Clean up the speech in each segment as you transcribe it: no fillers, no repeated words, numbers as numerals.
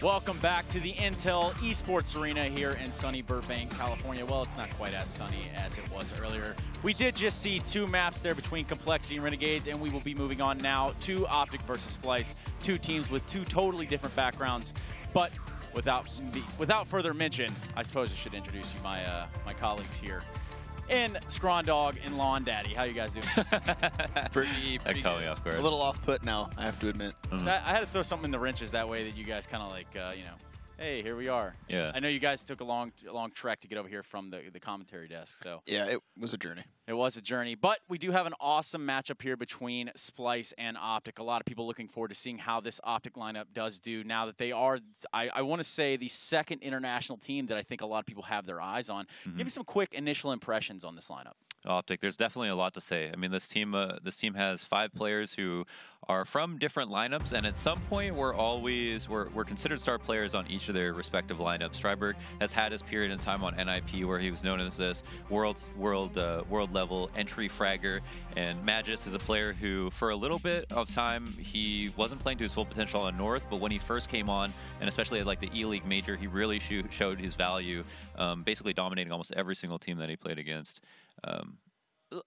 Welcome back to the Intel Esports Arena here in sunny Burbank, California. Well, it's not quite as sunny as it was earlier. We did just see two maps there between Complexity and Renegades, and we will be moving on now to OpTic versus Splyce, two teams with two totally different backgrounds. But without further mention, I suppose I should introduce you my colleagues here. And Scrawn Dog and Lawn Daddy. How you guys doing? pretty That caught me off guard. A little off-put now, I have to admit. I had to throw something in the wrenches that way that you guys kind of like, you know, hey, here we are. Yeah. I know you guys took a long trek to get over here from the commentary desk. So Yeah, it was a journey. It was a journey, but we do have an awesome matchup here between Splyce and OpTic. A lot of people looking forward to seeing how this OpTic lineup does do now that they are, I want to say, the second international team that I think a lot of people have their eyes on. Give me some quick initial impressions on this lineup. OpTic, there's definitely a lot to say. I mean, this team has 5 players who are from different lineups, and at some point we're considered star players on each of their respective lineups. Freiburg has had his period in time on NIP where he was known as this world level entry fragger, and Magus is a player who for a little bit of time he wasn't playing to his full potential on North, but when he first came on, and especially at like the E-League major, he really showed his value, basically dominating almost every single team that he played against.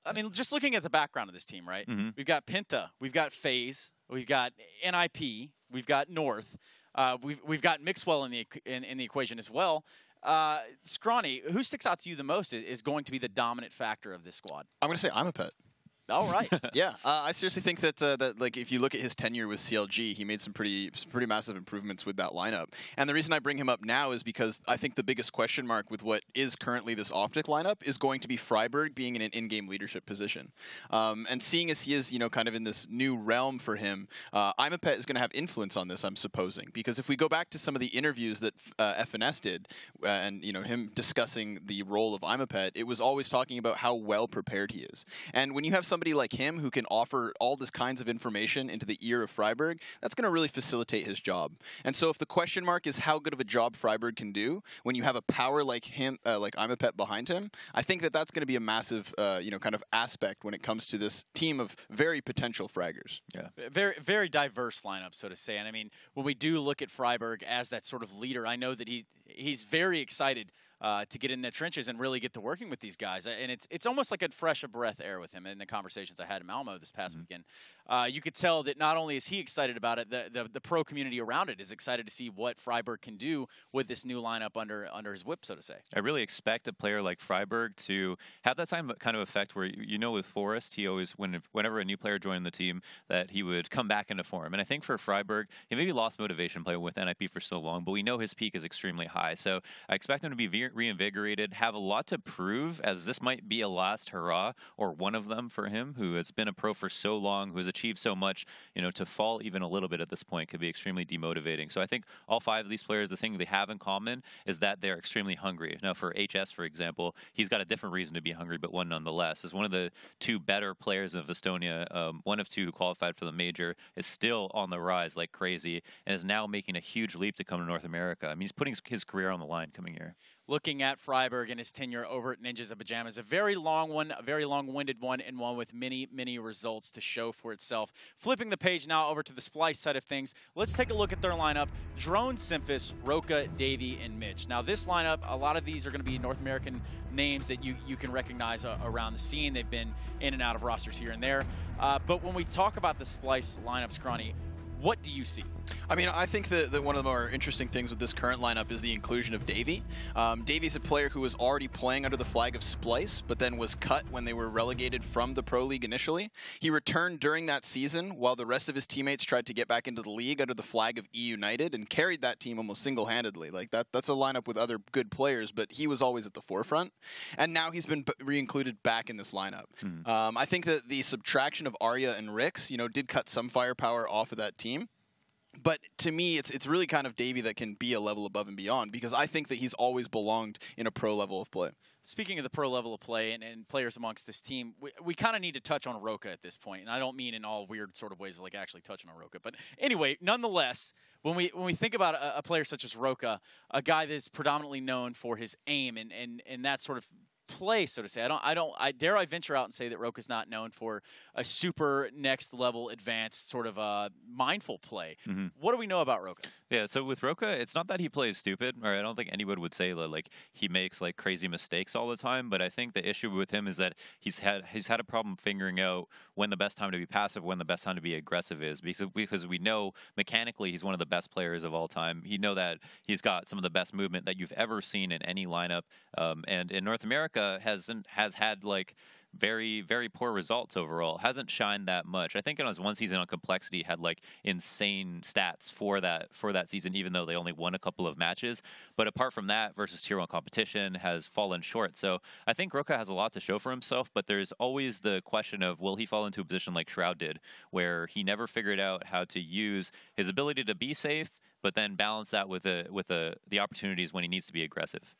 I mean, just looking at the background of this team, right? We've got Penta, we've got FaZe, we've got NIP, we've got North, we've got Mixwell in the equation as well. Scrawny, who sticks out to you the most is going to be the dominant factor of this squad? I'm going to say I'm a pet. All right. Yeah, I seriously think that like if you look at his tenure with CLG, he made some pretty massive improvements with that lineup. And the reason I bring him up now is because I think the biggest question mark with what is currently this OpTic lineup is going to be Freiburg being in an in-game leadership position. And seeing as he is, you know, kind of in this new realm for him, I'm a pet is going to have influence on this, I'm supposing, because if we go back to some of the interviews that FNS did, and you know him discussing the role of I'm a pet, it was always talking about how well prepared he is. And when you have somebody like him who can offer all this kinds of information into the ear of Freiburg, that's going to really facilitate his job. And so if the question mark is how good of a job Freiburg can do when you have a power like him, like I'm a pet behind him, I think that that's going to be a massive, you know, kind of aspect when it comes to this team of very potential fraggers. Yeah, very diverse lineup, so to say. And I mean, when we do look at Freiburg as that sort of leader, I know that he's very excited to get in the trenches and really get to working with these guys. And it's almost like a fresh breath air with him in the conversations I had in Malmo this past weekend. You could tell that not only is he excited about it, the pro community around it is excited to see what Freiburg can do with this new lineup under his whip, so to say. I really expect a player like Freiburg to have that kind of effect where, you know, with Forrest, he always, whenever a new player joined the team, that he would come back into form. And I think for Freiburg, he maybe lost motivation playing with NIP for so long, but we know his peak is extremely high. So I expect him to be reinvigorated, have a lot to prove, as this might be a last hurrah, or one of them for him, who has been a pro for so long, who has achieved so much. You know, to fall even a little bit at this point could be extremely demotivating. So I think all 5 of these players, the thing they have in common is that they're extremely hungry. Now for HS, for example, he's got a different reason to be hungry, but one nonetheless. Is one of the 2 better players of Estonia, one of 2 who qualified for the major, is still on the rise like crazy, and is now making a huge leap to come to North America. I mean, he's putting his career on the line coming here. Looking at Freiburg and his tenure over at Ninjas of Pajamas, a very long one, a very long-winded one, and one with many results to show for itself. Flipping the page now over to the Splyce side of things, let's take a look at their lineup. Drone, Simphis, Roka, Davey, and Mitch. Now this lineup, a lot of these are going to be North American names that you can recognize around the scene. They've been in and out of rosters here and there. But when we talk about the Splyce lineup, Scrawny, what do you see? I mean, I think that one of the more interesting things with this current lineup is the inclusion of Davey. Davey's a player who was already playing under the flag of Splyce, but then was cut when they were relegated from the Pro League initially. He returned during that season while the rest of his teammates tried to get back into the league under the flag of E United, and carried that team almost single-handedly. Like that's a lineup with other good players, but he was always at the forefront. And now he's been re-included back in this lineup. I think that the subtraction of Arya and Rix, you know, did cut some firepower off of that team. But to me, it's really kind of Davey that can be a level above and beyond, because I think that he's always belonged in a pro level of play. Speaking of the pro level of play and players amongst this team, we kind of need to touch on Roka at this point. And I don't mean in all weird sort of ways of like actually touching on Roka. But anyway, nonetheless, when we think about a player such as Roka, a guy that's predominantly known for his aim and that sort of play, so to say. I dare I venture out and say that Roka's not known for a super next level advanced sort of mindful play. What do we know about Roka? Yeah, so with Roka, it's not that he plays stupid, or I don't think anyone would say that like he makes like crazy mistakes all the time, but I think the issue with him is that he's had a problem figuring out when the best time to be passive, when the best time to be aggressive is, because we know mechanically he's one of the best players of all time. You know that he's got some of the best movement that you've ever seen in any lineup, and in North America has had like very, very poor results overall. Hasn't shined that much. I think in his one season on Complexity had like insane stats for that season, even though they only won a couple of matches. But apart from that, versus Tier 1 competition, has fallen short. So I think Roka has a lot to show for himself, but there's always the question of, will he fall into a position like Shroud did, where he never figured out how to use his ability to be safe, but then balance that with the opportunities when he needs to be aggressive.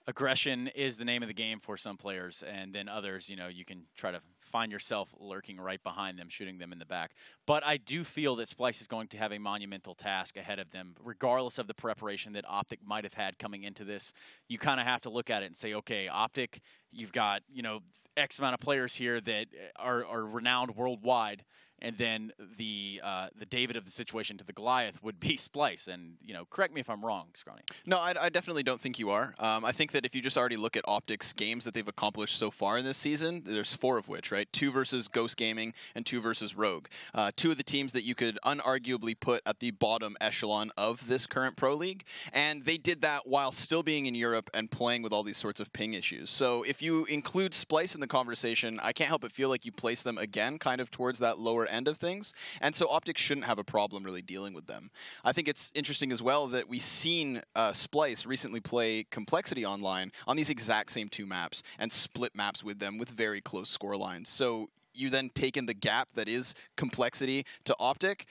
Aggression is the name of the game for some players, and then others, you know, you can try to find yourself lurking right behind them, shooting them in the back. But I do feel that Splyce is going to have a monumental task ahead of them, regardless of the preparation that OpTic might have had coming into this. You kind of have to look at it and say, okay, OpTic, you've got, you know, X amount of players here that are renowned worldwide. And then the David of the situation to the Goliath would be Splyce. And, you know, correct me if I'm wrong, Scrawny. No, I definitely don't think you are. I think that if you just already look at OpTic's games that they've accomplished so far in this season, there's 4 of which, right? 2 versus Ghost Gaming and 2 versus Rogue. 2 of the teams that you could unarguably put at the bottom echelon of this current Pro League. And they did that while still being in Europe and playing with all these sorts of ping issues. So if you include Splyce in the conversation, I can't help but feel like you place them again kind of towards that lower end of things, and so OpTic shouldn't have a problem really dealing with them. I think it's interesting as well that we've seen Splyce recently play Complexity online on these exact same 2 maps and split maps with them with very close score lines. So you then take in the gap that is Complexity to OpTic.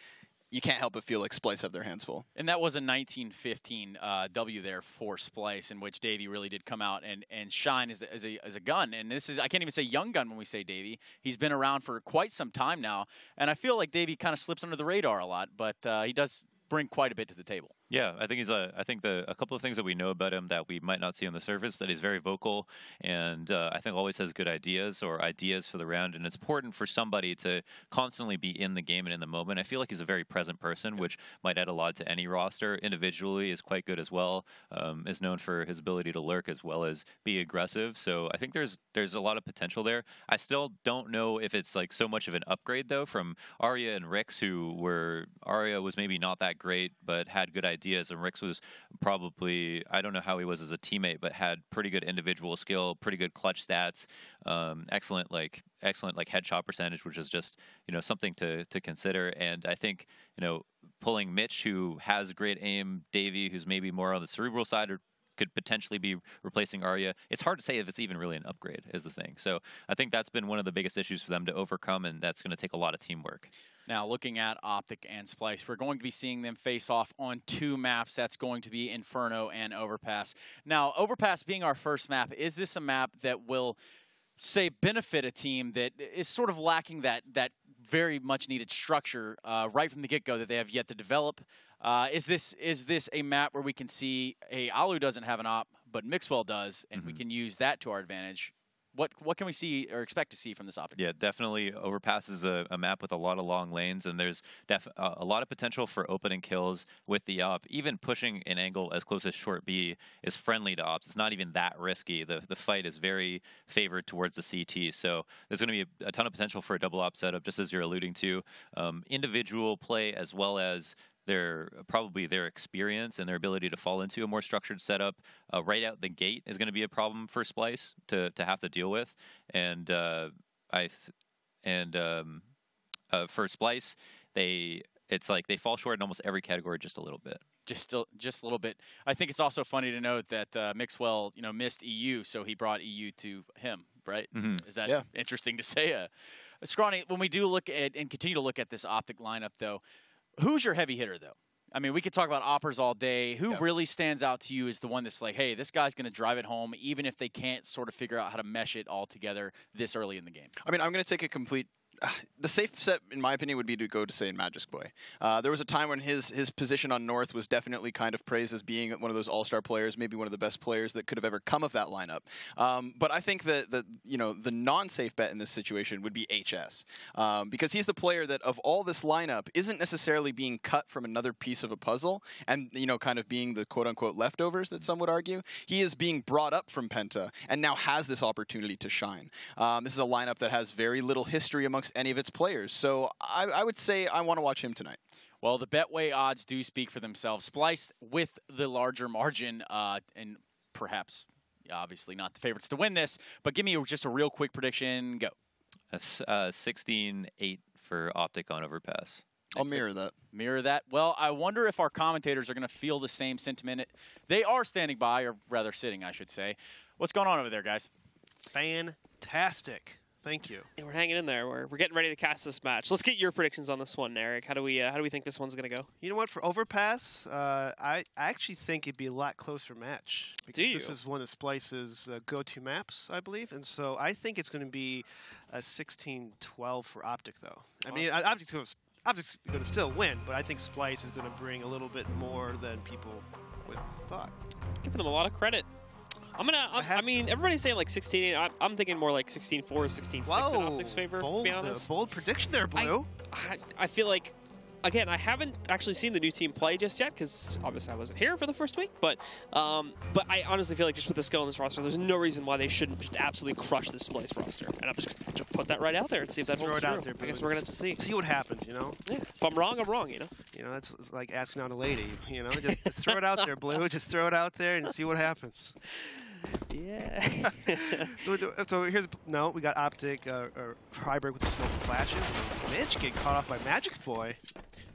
You can't help but feel like Splyce have their hands full. And that was a 1915 W there for Splyce, in which Davey really did come out and shine as a gun. And this is, I can't even say young gun when we say Davey. He's been around for quite some time now. And I feel like Davey kind of slips under the radar a lot, but he does bring quite a bit to the table. Yeah, I think I think a couple of things that we know about him that we might not see on the surface, that he's very vocal, and I think always has good ideas or ideas for the round, and it's important for somebody to constantly be in the game and in the moment. I feel like he's a very present person, which might add a lot to any roster. Individually is quite good as well, is known for his ability to lurk as well as be aggressive, so I think there's a lot of potential there. I still don't know if it's like so much of an upgrade, though, from Arya and Rix, Arya was maybe not that great, but had good ideas, and Rix was probably, I don't know how he was as a teammate, but had pretty good individual skill, pretty good clutch stats, excellent headshot percentage, which is just, you know, something to consider. And I think, you know, pulling Mitch, who has great aim, Davey, who's maybe more on the cerebral side, or could potentially be replacing Arya. It's hard to say if it's even really an upgrade, is the thing. So I think that's been one of the biggest issues for them to overcome, and that's going to take a lot of teamwork. Now, looking at OpTic and Splyce, we're going to be seeing them face off on 2 maps. That's going to be Inferno and Overpass. Now, Overpass being our first map, is this a map that will, say, benefit a team that is sort of lacking that very much needed structure right from the get-go that they have yet to develop? Is this a map where we can see, hey, Alu doesn't have an op, but Mixwell does, and we can use that to our advantage? What can we see or expect to see from this OpTic? Yeah, definitely Overpass is a map with a lot of long lanes, and there's a lot of potential for opening kills with the op. Even pushing an angle as close as short B is friendly to ops. It's not even that risky. The fight is very favored towards the CT, so there's going to be a ton of potential for a double op setup, just as you're alluding to. Individual play as well as probably their experience and their ability to fall into a more structured setup right out the gate is going to be a problem for Splyce to have to deal with. And for Splyce, it's like they fall short in almost every category just a little bit. Just a little bit. I think it's also funny to note that Mixwell, you know, missed EU, so he brought EU to him, right? Is that interesting to say? Scrawny, when we do look at and continue to look at this OpTic lineup, though, who's your heavy hitter, though? I mean, we could talk about oppers all day. Who really stands out to you as the one that's like, hey, this guy's going to drive it home, even if they can't sort of figure out how to mesh it all together this early in the game? I mean, I'm going to take a complete the safe set, in my opinion, would be to go to, say, Magic Boy. There was a time when his position on North was definitely kind of praised as being one of those all-star players, maybe one of the best players that could have ever come of that lineup. But I think that the non-safe bet in this situation would be HS, because he's the player that of all this lineup isn't necessarily being cut from another piece of a puzzle, and kind of being the quote-unquote leftovers that some would argue. He is being brought up from Penta and now has this opportunity to shine. This is a lineup that has very little history amongst any of its players, so I would say I want to watch him tonight. Well, the Betway odds do speak for themselves. Splyce with the larger margin, and perhaps, obviously not the favorites to win this, but give me just a real quick prediction. Go. 16-8 for OpTic on Overpass. I'll mirror that. Mirror that. Well, I wonder if our commentators are going to feel the same sentiment. They are standing by, or rather sitting, I should say. What's going on over there, guys? Fantastic. Thank you. Yeah, we're hanging in there. We're getting ready to cast this match. Let's get your predictions on this one, Eric. How do we think this one's going to go? You know what? For Overpass, I actually think it'd be a lot closer match. Do you? This is one of Splyce's go-to maps, I believe, and so I think it's going to be a 16-12 for OpTic, though. I mean, OpTic's going to still win, but I think Splyce is going to bring a little bit more than people would have thought. Giving them a lot of credit. I mean, everybody's saying like 16-8. I'm thinking more like 16-4, 16-6 in OpTic's favor, to be honest. Bold prediction there, Blue. I feel like, again, I haven't actually seen the new team play just yet because obviously I wasn't here for the first week. But I honestly feel like just with the skill in this roster, there's no reason why they shouldn't just absolutely crush this Splyce roster. And I'm just going to put that right out there and see if that holds true. I guess we're going to have to see. See what happens, Yeah. If I'm wrong, I'm wrong, That's like asking out a lady, Just throw it out there, Blue. Just throw it out there and see what happens. Yeah. So here's we got OpTic, Freiburg with the smoke flashes. Mitch getting caught off by Magic Boy.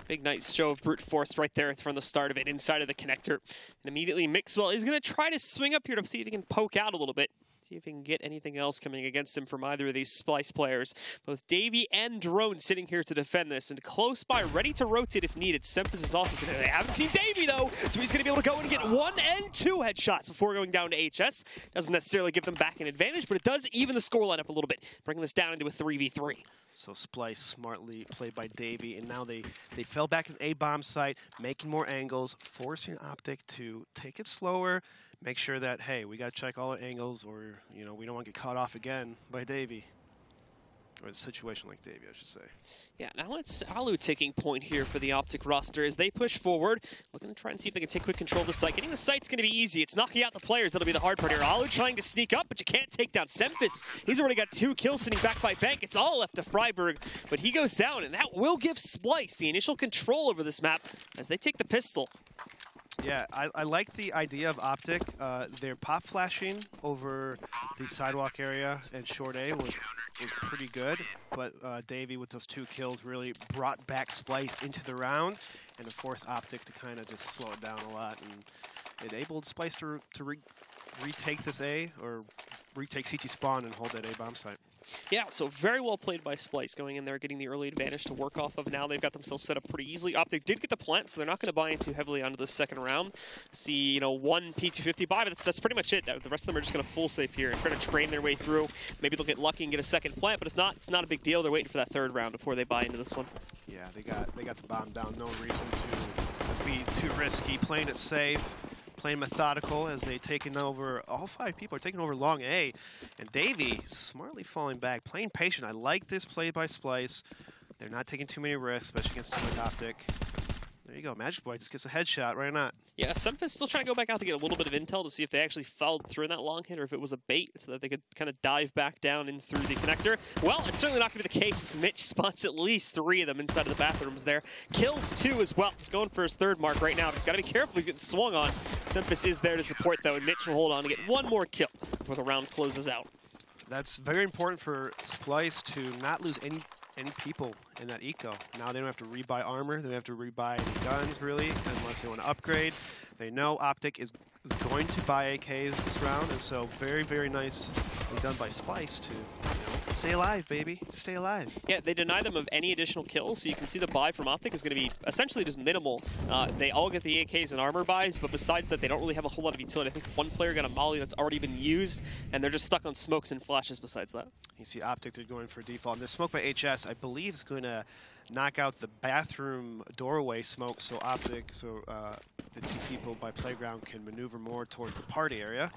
Big nice show of brute force right there from the start of it, inside of the connector. And immediately Mixwell is going to try to swing up here to see if he can poke out a little bit. See if he can get anything else coming against him from either of these Splyce players. Both Davey and Drone sitting here to defend this, and close by, ready to rotate if needed. Sempus is also sitting there. They haven't seen Davey, though, so he's going to be able to go and get 1 and 2 headshots before going down to HS. Doesn't necessarily give them back an advantage, but it does even the scoreline up a little bit, bringing this down into a 3v3. So Splyce smartly played by Davey, and now they fell back in A-bomb site, making more angles, forcing OpTic to take it slower, make sure that, hey, we got to check all our angles, or, we don't want to get caught off again by Davey. Or a situation like Davey, I should say. Yeah, now it's Alu taking point here for the OpTic roster as they push forward, looking to try and see if they can take quick control of the site. Getting the site's going to be easy. It's knocking out the players that'll be the hard part here. Alu trying to sneak up, but you can't take down Sempus. He's already got 2 kills sitting back by Bank. It's all left to Freiburg, but he goes down, and that will give Splyce the initial control over this map as they take the pistol. Yeah, I like the idea of OpTic. They're pop flashing over the sidewalk area, and Short A was pretty good, but Davey with those 2 kills really brought back Splyce into the round, and it forced OpTic to kind of just slow it down a lot, and enabled Splyce to retake this A, or retake CT spawn and hold that A bomb site. Yeah, so very well played by Splyce, going in there, getting the early advantage to work off of. Now they've got themselves set up pretty easily. OpTic did get the plant, so they're not going to buy in too heavily onto the second round. See, 1 P250 buy, but that's pretty much it. The rest of them are just going to full safe here and try to train their way through. Maybe they'll get lucky and get a second plant, but if not, it's not a big deal. They're waiting for that third round before they buy into this one. Yeah, they got the bomb down. No reason to be too risky. Playing it safe. Playing methodical as they've taken over, all 5 people are taking over long A. And Davey smartly falling back, playing patient. I like this play by Splyce. They're not taking too many risks, especially against a team like OpTic. There you go, Magic Boy just gets a headshot, right or not? Yeah, Sempus still trying to go back out to get a little bit of intel to see if they actually followed through in that long hit or if it was a bait so that they could kind of dive back down in through the connector. Well, it's certainly not going to be the case. Mitch spots at least 3 of them inside of the bathrooms there. Kills 2 as well. He's going for his 3rd mark right now, but he's got to be careful. He's getting swung on. Sempus is there to support, though, and Mitch will hold on to get 1 more kill before the round closes out. That's very important for Splyce to not lose any people in that eco. Now they don't have to rebuy armor, they don't have to rebuy any guns really, unless they want to upgrade. They know OpTic is going to buy AKs this round, and so very, very nice done by Splyce to Stay alive, baby. Stay alive. Yeah, they deny them of any additional kills, so you can see the buy from OpTic is going to be essentially just minimal. They all get the AKs and armor buys, but besides that, they don't really have a whole lot of utility. I think one player got a molly that's already been used, and they're just stuck on smokes and flashes besides that. You see OpTic, they're going for default. And this smoke by HS, I believe, is going to knock out the bathroom doorway smoke, so OpTic, the two people by Playground can maneuver more towards the party area.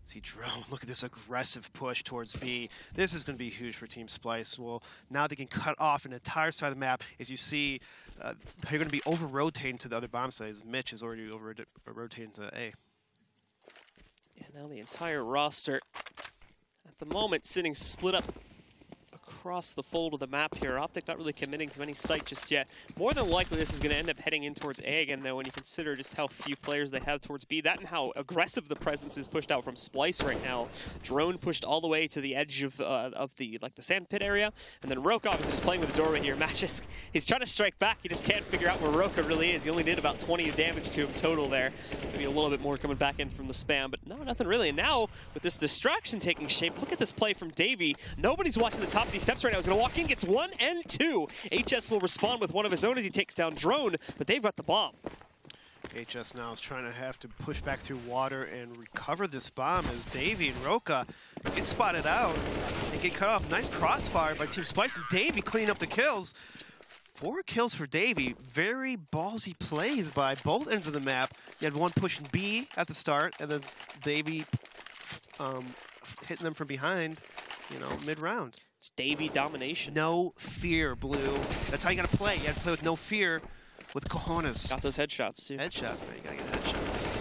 See Drone, look at this aggressive push towards B. This is going to be huge for Team Splyce. Well, now they can cut off an entire side of the map. As you see, they're going to be over-rotating to the other bomb sites. Mitch is already over-rotating to A. Yeah, now the entire roster, at the moment, sitting split up across the fold of the map here. OpTic not really committing to any site just yet. More than likely, this is going to end up heading in towards A again, though, when you consider just how few players they have towards B. That and how aggressive the presence is pushed out from Splyce right now. Drone pushed all the way to the edge of the sand pit area, and then Rokov is just playing with the doorway here. Magisk, he's trying to strike back. He just can't figure out where Roka really is. He only did about 20 damage to him total there. Maybe a little bit more coming back in from the spam, but no, nothing really. And now, with this distraction taking shape, look at this play from Davey. Nobody's watching the top of these steps right now. He's going to walk in, gets 1 and 2. HS will respond with one of his own as he takes down Drone, but they've got the bomb. HS now is trying to have to push back through water and recover this bomb as Davey and Roka get spotted out and get cut off. Nice crossfire by Team Splyce, and Davey cleaning up the kills. 4 kills for Davey. Very ballsy plays by both ends of the map. You had one pushing B at the start, and then Davey hitting them from behind, you know, mid-round. It's Davey domination. No fear, Blue. That's how you gotta play. You gotta play with no fear, with cojones. Got those headshots, too. Headshots, man. You gotta get headshots.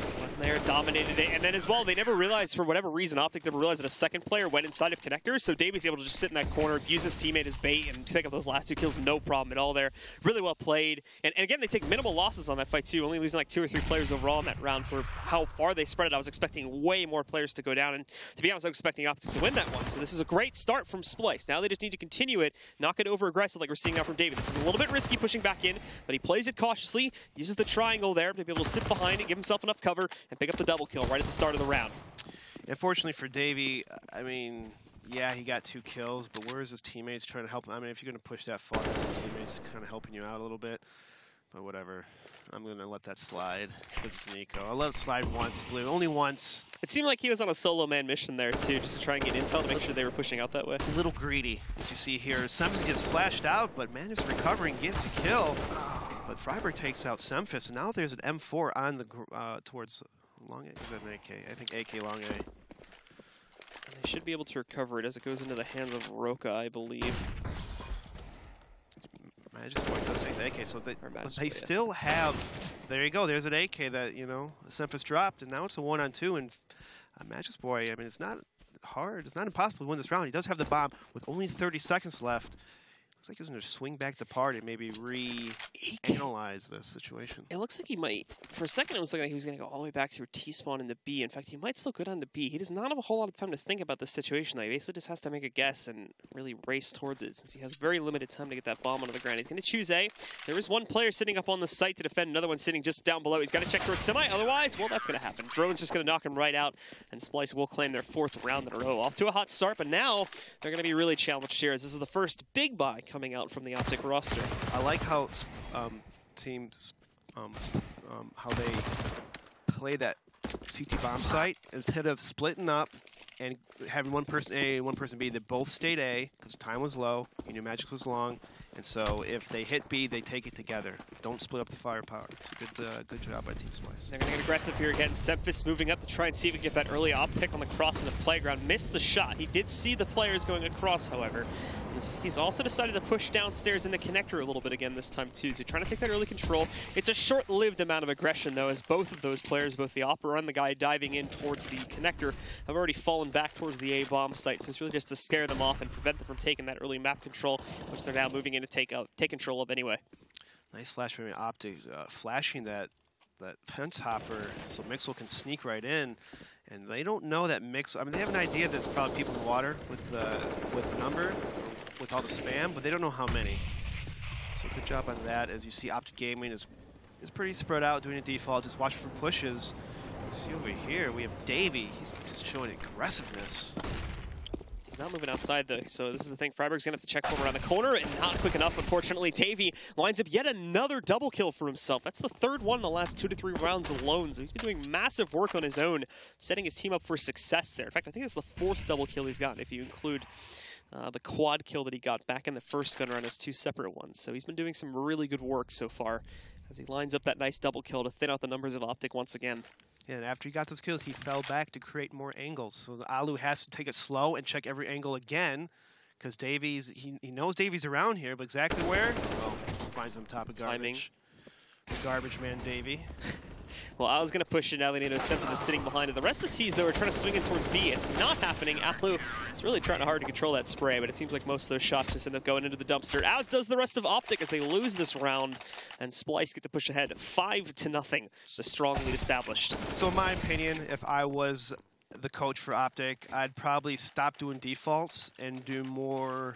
There, dominated it. And then as well, they never realized, for whatever reason, OpTic never realized that a second player went inside of connectors, so Davey's able to just sit in that corner, use his teammate as bait, and pick up those last 2 kills, no problem at all there. Really well played. And again, they take minimal losses on that fight, too, only losing like 2 or 3 players overall in that round for how far they spread it. I was expecting way more players to go down, and to be honest, I was expecting OpTic to win that one. So this is a great start from Splyce. Now they just need to continue it, not get over-aggressive like we're seeing now from Davey. This is a little bit risky pushing back in, but he plays it cautiously, uses the triangle there to be able to sit behind it, give himself enough cover, and pick up the double kill right at the start of the round. Unfortunately for Davey, I mean, yeah, he got 2 kills, but where is his teammates trying to help him? I mean, if you're going to push that far, his teammates kind of helping you out a little bit. But whatever. I'm going to let that slide. It's Nico. I'll let it slide once, Blue. Only once. It seemed like he was on a solo man mission there, too, just to try and get intel to make sure they were pushing out that way. A little greedy, as you see here. Semphis gets flashed out, but man is recovering, gets a kill. But Freiburg takes out Semphis, and now there's an M4 on the towards long A. Is that an AK? I think AK long A. And they should be able to recover it as it goes into the hands of Roka, I believe. I just want to take the AK, so they still have. There you go. There's an AK that, you know, Semphis dropped, and now it's a 1-on-2. And Magisk Boy, I mean, it's not hard. It's not impossible to win this round. He does have the bomb with only 30 seconds left. Looks like he's going to swing back to party, maybe re-analyze this situation. It looks like he might. For a second, it was like he was going to go all the way back through T-spawn into B. In fact, he might still go down to B. He does not have a whole lot of time to think about this situation. He basically just has to make a guess and really race towards it since he has very limited time to get that bomb onto the ground. He's going to choose A. There is one player sitting up on the site to defend, another one sitting just down below. He's got to check towards semi. Otherwise, well, that's going to happen. Drone's just going to knock him right out, and Splyce will claim their 4th round in a row. Off to a hot start, but now they're going to be really challenged here as this is the first big buy coming out from the OpTic roster. I like how teams, how they play that CT bomb site instead of splitting up and having one person A and one person B. They both stayed A because time was low, you knew Magisk was long, and so if they hit B, they take it together. Don't split up the firepower. It's a good job by Team Splyce. They're going to get aggressive here again. Semphis moving up to try and see if he can get that early OpTic on the cross in the playground. Missed the shot. He did see the players going across, however. He's also decided to push downstairs into connector a little bit again this time, too. So trying to take that early control. It's a short-lived amount of aggression, though, as both of those players, both the Opera and the guy diving in towards the connector, have already fallen back towards the A-bomb site. So it's really just to scare them off and prevent them from taking that early map control, which they're now moving in to take control of anyway. Nice flash from OpTic, flashing that fence hopper so Mixwell can sneak right in. And they don't know that Mixwell, I mean, they have an idea that there's probably people in the water with the number, with all the spam, but they don't know how many. So good job on that. As you see, OpTic Gaming is pretty spread out, doing a default, just watching for pushes. You see over here, we have Davey. He's just showing aggressiveness. He's not moving outside, though, so this is the thing. Freiburg's going to have to check for him around the corner, and not quick enough, unfortunately. Davey lines up yet another double kill for himself. That's the third one in the last 2 to 3 rounds alone, so he's been doing massive work on his own, setting his team up for success there. In fact, I think that's the 4th double kill he's gotten, if you include the quad kill that he got back in the first gun round as 2 separate ones. So he's been doing some really good work so far as he lines up that nice double kill to thin out the numbers of OpTic once again. Yeah, and after he got those kills, he fell back to create more angles. So the Alu has to take it slow and check every angle again, because Davies, he knows Davies around here, but exactly where? Well, finds him on top of garbage. The garbage man, Davey. Well, Alu's going to push it now that he knows Semphis is sitting behind it. The rest of the T's, though, are trying to swing in towards B. It's not happening. Alu is really trying hard to control that spray, but it seems like most of those shots just end up going into the dumpster, as does the rest of OpTic as they lose this round, and Splyce get to push ahead 5-0. The strong lead established. So in my opinion, if I was the coach for OpTic, I'd probably stop doing defaults and do more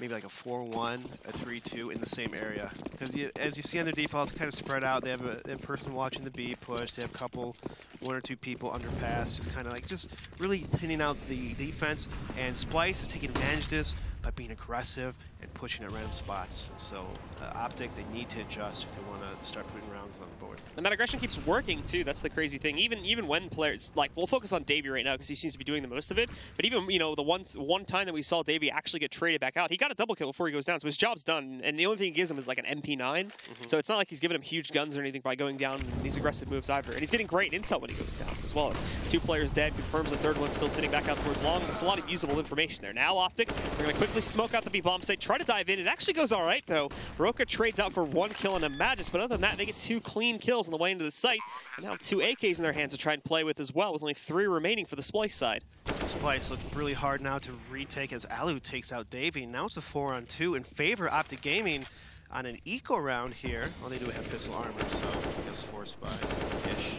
maybe like a 4-1, a 3-2 in the same area. Because as you see on the defaults, kind of spread out. They have a person watching the B push. They have a couple, 1 or 2 people underpass, just kind of like just really thinning out the defense. And Splyce is taking advantage of this by being aggressive and pushing at random spots. So OpTic, they need to adjust if they want to start putting rounds on the board. And that aggression keeps working too. That's the crazy thing. Even when players, like, we'll focus on Davey right now because he seems to be doing the most of it. But even, you know, the one time that we saw Davey actually get traded back out, he got a double kill before he goes down, so his job's done. And the only thing he gives him is like an MP9. So it's not like he's giving him huge guns or anything by going down these aggressive moves either. And he's getting great intel when he goes down as well. 2 players dead, confirms the 3rd one still sitting back out towards long. That's a lot of usable information there. Now OpTic, they're going to quickly smoke out the B bomb site, try to dive in. It actually goes all right though. Roka trades out for 1 kill and a Magus, but other than that, they get 2 clean kills on the way into the site. And now 2 AKs in their hands to try and play with as well, with only 3 remaining for the Splyce side. So Splyce looking really hard now to retake as Alu takes out Davey. Now it's a 4-on-2 in favor of OpTic Gaming on an eco round here. Well, they do have pistol armor, so I guess forced by Ish.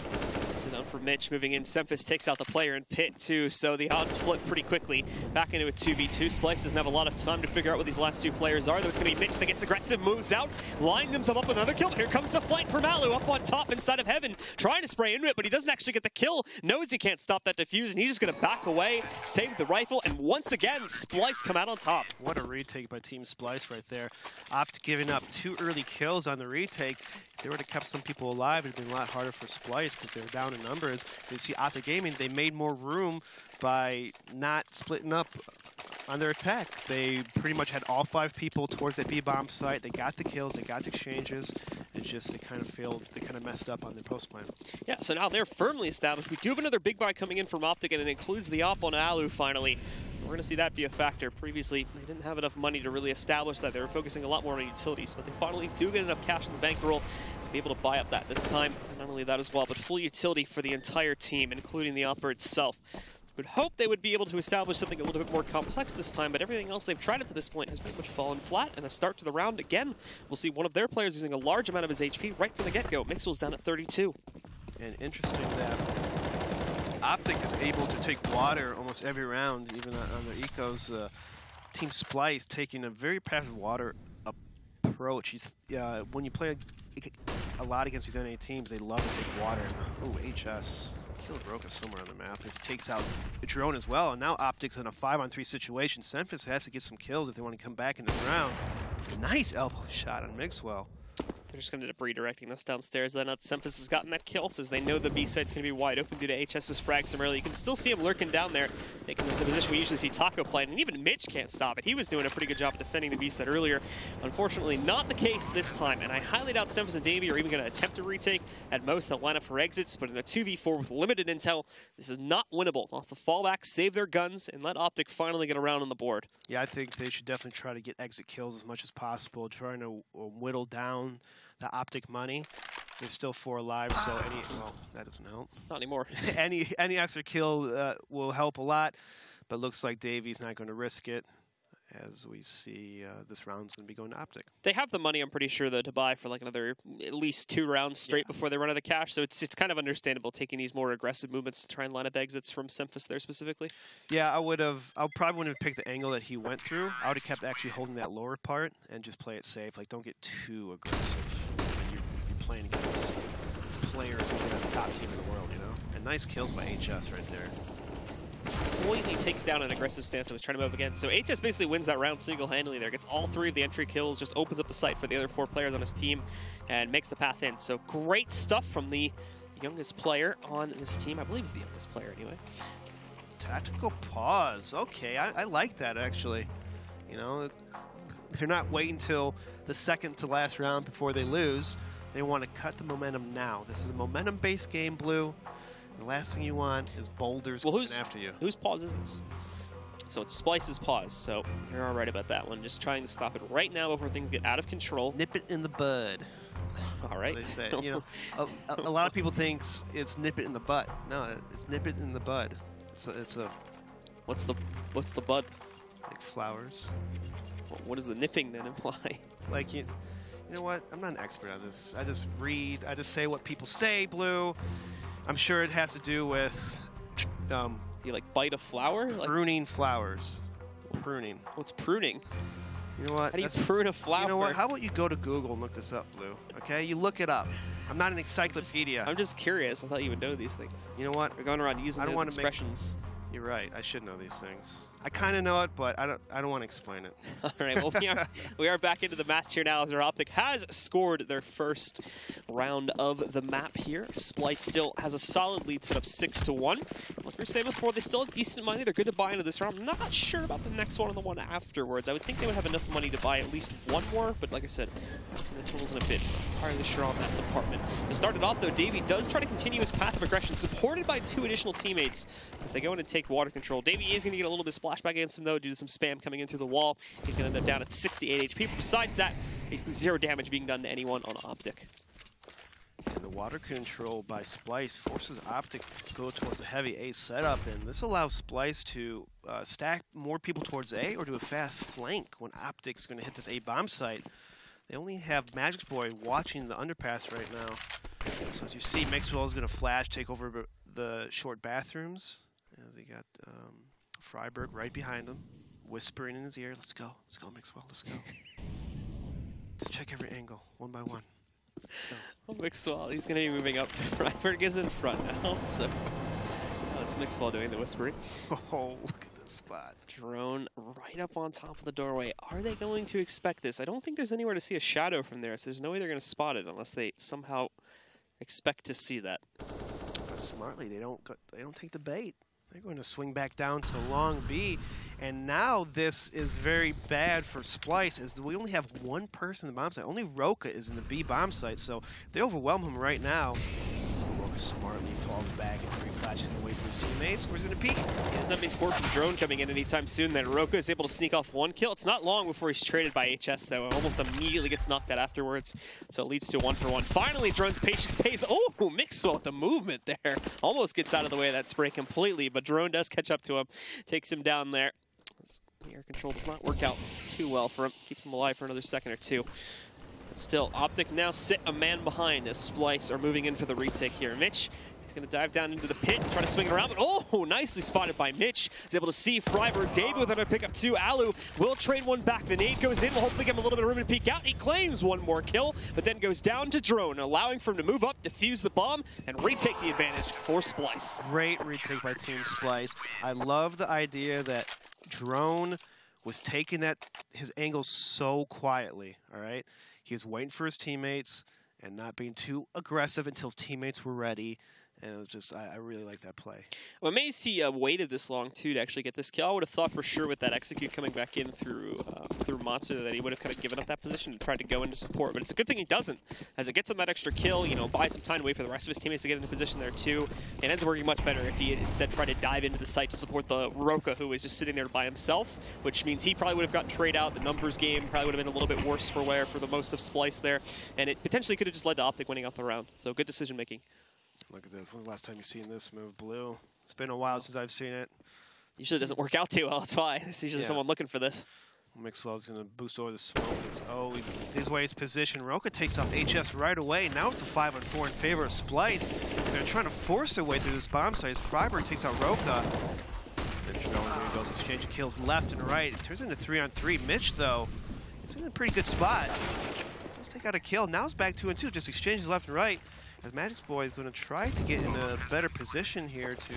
So down for Mitch, moving in. Semphis takes out the player in pit too, so the odds flip pretty quickly. Back into a 2v2. Splyce doesn't have a lot of time to figure out what these last 2 players are, though it's going to be Mitch that gets aggressive, moves out, lines himself up with another kill. Here comes the flight from Alu up on top inside of Heaven, trying to spray into it, but he doesn't actually get the kill. Knows he can't stop that defuse, and he's just going to back away, save the rifle, and once again, Splyce come out on top. What a retake by Team Splyce right there. OpTic giving up 2 early kills on the retake. If they would have kept some people alive, it would have been a lot harder for Splyce because they were down in numbers. You see OpTic Gaming, they made more room by not splitting up on their attack. They pretty much had all 5 people towards that B-bomb site. They got the kills, they got the exchanges. It's just they kind of failed, they kind of messed up on their post plan. Yeah, so now they're firmly established. We do have another big buy coming in from OpTic, and it includes the op on Alu finally. We're going to see that be a factor. Previously, they didn't have enough money to really establish that. They were focusing a lot more on utilities, but they finally do get enough cash in the bankroll to be able to buy up that this time. And not only that as well, but full utility for the entire team, including the opera itself. Would hope they would be able to establish something a little bit more complex this time, but everything else they've tried up to this point has pretty much fallen flat. And the start to the round again, we'll see one of their players using a large amount of his HP right from the get-go. Mixwell's down at 32. And interesting that OpTic is able to take water almost every round, even on their ecos. Team Splyce taking a very passive water approach. When you play a lot against these NA teams, they love to take water. Oh, HS. Killed Roka somewhere on the map as he takes out Drone as well. And now OpTic's in a 5-on-3 situation. Semphis has to get some kills if they want to come back in this round. Nice elbow shot on Mixwell. They're just going to end up redirecting us downstairs. Then Semphis has gotten that kill, says they know the B site's going to be wide open due to HS's frag some early. You can still see him lurking down there, making this a position we usually see Taco playing, and even Mitch can't stop it. He was doing a pretty good job defending the B site earlier. Unfortunately, not the case this time, and I highly doubt Semphis and Davey are even going to attempt a retake. At most, they'll line up for exits, but in a 2v4 with limited intel, this is not winnable. They'll have to fall back, save their guns, and let OpTic finally get around on the board. Yeah, I think they should definitely try to get exit kills as much as possible, trying to whittle down the OpTic money. There's still 4 alive, so well, that doesn't help. Not anymore. any extra kill will help a lot, but looks like Davey's not going to risk it, as we see this round's going to be going to OpTic. They have the money, I'm pretty sure, though, to buy for like another at least 2 rounds straight before they run out of cash, so it's kind of understandable taking these more aggressive movements to try and line up exits from Semphis there specifically. Yeah, I probably wouldn't have picked the angle that he went through. I would have kept actually holding that lower part and just play it safe. Like, don't get too aggressive when you're playing against players who are the top team in the world, you know? And nice kills by HS right there. completely takes down an aggressive stance and was trying to move again. So HS basically wins that round single-handedly there. Gets all 3 of the entry kills, just opens up the site for the other 4 players on his team, and makes the path in. So great stuff from the youngest player on this team. I believe he's the youngest player anyway. Tactical pause. Okay, I like that actually. You know, they're not waiting till the second to last round before they lose. They want to cut the momentum now. This is a momentum-based game, Blue. The last thing you want is boulders coming after you. Whose pause is this? So it's Splyce's pause, so you're all right about that one. Just trying to stop it right now before things get out of control. Nip it in the bud. All right. They say. You know, a lot of people think it's nip it in the butt. No, it's nip it in the bud. It's a What's the bud? like flowers. What does the nipping then imply? Like you know what? I'm not an expert on this. I just read. I just say what people say, Blue. I'm sure it has to do with You like bite a flower? Like, pruning flowers. Pruning. what's pruning? You know what? How do you prune a flower? You know what? How about you go to Google and look this up, Blue? Okay? You look it up. I'm not an encyclopedia. I'm just curious. I thought you would know these things. You know what? We're going around using I don't those want to expressions. You're right. I should know these things. I kind of know it, but I don't want to explain it. All right, well, we are back into the match here now as our OpTic has scored their first round of the map here. Splyce still has a solid lead set up 6-1. Like we were saying before, they still have decent money. They're good to buy into this round. I'm not sure about the next one and the one afterwards. I would think they would have enough money to buy at least one more, but like I said, I'll see the totals in a bit, so I'm not entirely sure on that department. To start it off, though, Davey does try to continue his path of aggression, supported by 2 additional teammates as they go in and take water control. Davey is going to get a little bit splashback against him, though, due to some spam coming in through the wall. He's going to end up down at 68 HP. But besides that, basically 0 damage being done to anyone on OpTic. And the water control by Splyce forces OpTic to go towards a heavy A setup, and this allows Splyce to stack more people towards A or do a fast flank when OpTic's going to hit this A bomb site. They only have Magic Boy watching the underpass right now. So as you see, Mixwell is going to flash, take over the short bathrooms. As they got Freiberg right behind him, whispering in his ear, let's go, Mixwell, let's go. Let's check every angle, one by one. Oh, Mixwell, he's going to be moving up. Freiberg is in front now, so it's Mixwell doing the whispering. Oh, look at this spot. Drone right up on top of the doorway. Are they going to expect this? I don't think there's anywhere to see a shadow from there, so there's no way they're going to spot it unless they somehow expect to see that. But smartly, they don't take the bait. They're going to swing back down to long B, and now this is very bad for Splyce, as we only have one person in the bomb site. Only Roka is in the B bomb site, so if they overwhelm him right now, Roka smartly falls back and free flash. He's going to wait for his teammates, or he's going to peek. There's not any support from Drone coming in anytime soon. Then Roka is able to sneak off 1 kill. It's not long before he's traded by HS, though. Almost immediately gets knocked out afterwards, so it leads to 1-for-1. Finally, Drone's patience pays. Oh, Mixwell with the movement there. Almost gets out of the way of that spray completely, but Drone does catch up to him, takes him down there. The air control does not work out too well for him. Keeps him alive for another second or two. But still, OpTic now sit a man behind as Splyce are moving in for the retake here. Mitch, he's going to dive down into the pit and try to swing it around, but oh, nicely spotted by Mitch. He's able to see Freiberg. Dave with another pickup too. Alu will trade one back. The nade goes in. Will hopefully give him a little bit of room to peek out. He claims one more kill, but then goes down to Drone, allowing for him to move up, defuse the bomb, and retake the advantage for Splyce. Great retake by Team Splyce. I love the idea that Drone was taking his angle so quietly, all right? He was waiting for his teammates and not being too aggressive until teammates were ready. And it was just, I really like that play. I'm amazed he waited this long, too, to actually get this kill. I would have thought for sure with that execute coming back in through Monster that he would have kind of given up that position and tried to go into support. But it's a good thing he doesn't, as it gets him that extra kill, you know, buys some time to wait for the rest of his teammates to get into position there, too. It ends up working much better if he had instead tried to dive into the site to support the Roka, who was just sitting there by himself, which means he probably would have gotten trade out. The numbers game probably would have been a little bit worse for the most of Splyce there. And it potentially could have just led to OpTic winning out the round. So good decision making. Look at this. When's the last time you've seen this move, Blue? It's been a while since I've seen it. Usually it doesn't work out too well. That's why. There's usually someone looking for this. Mixwell's going to boost over the smoke. Oh, his way is position. Roka takes off HS right away. Now it's a 5-on-4 in favor of Splyce. They're trying to force their way through this bomb site as Freiberg takes out Roka. And Drone here goes, exchanging kills left and right. It turns into 3-on-3. Mitch, though, is in a pretty good spot. Let's take out a kill. Now it's back 2-on-2. Just exchanges left and right. As Magic's Boy is going to try to get in a better position here to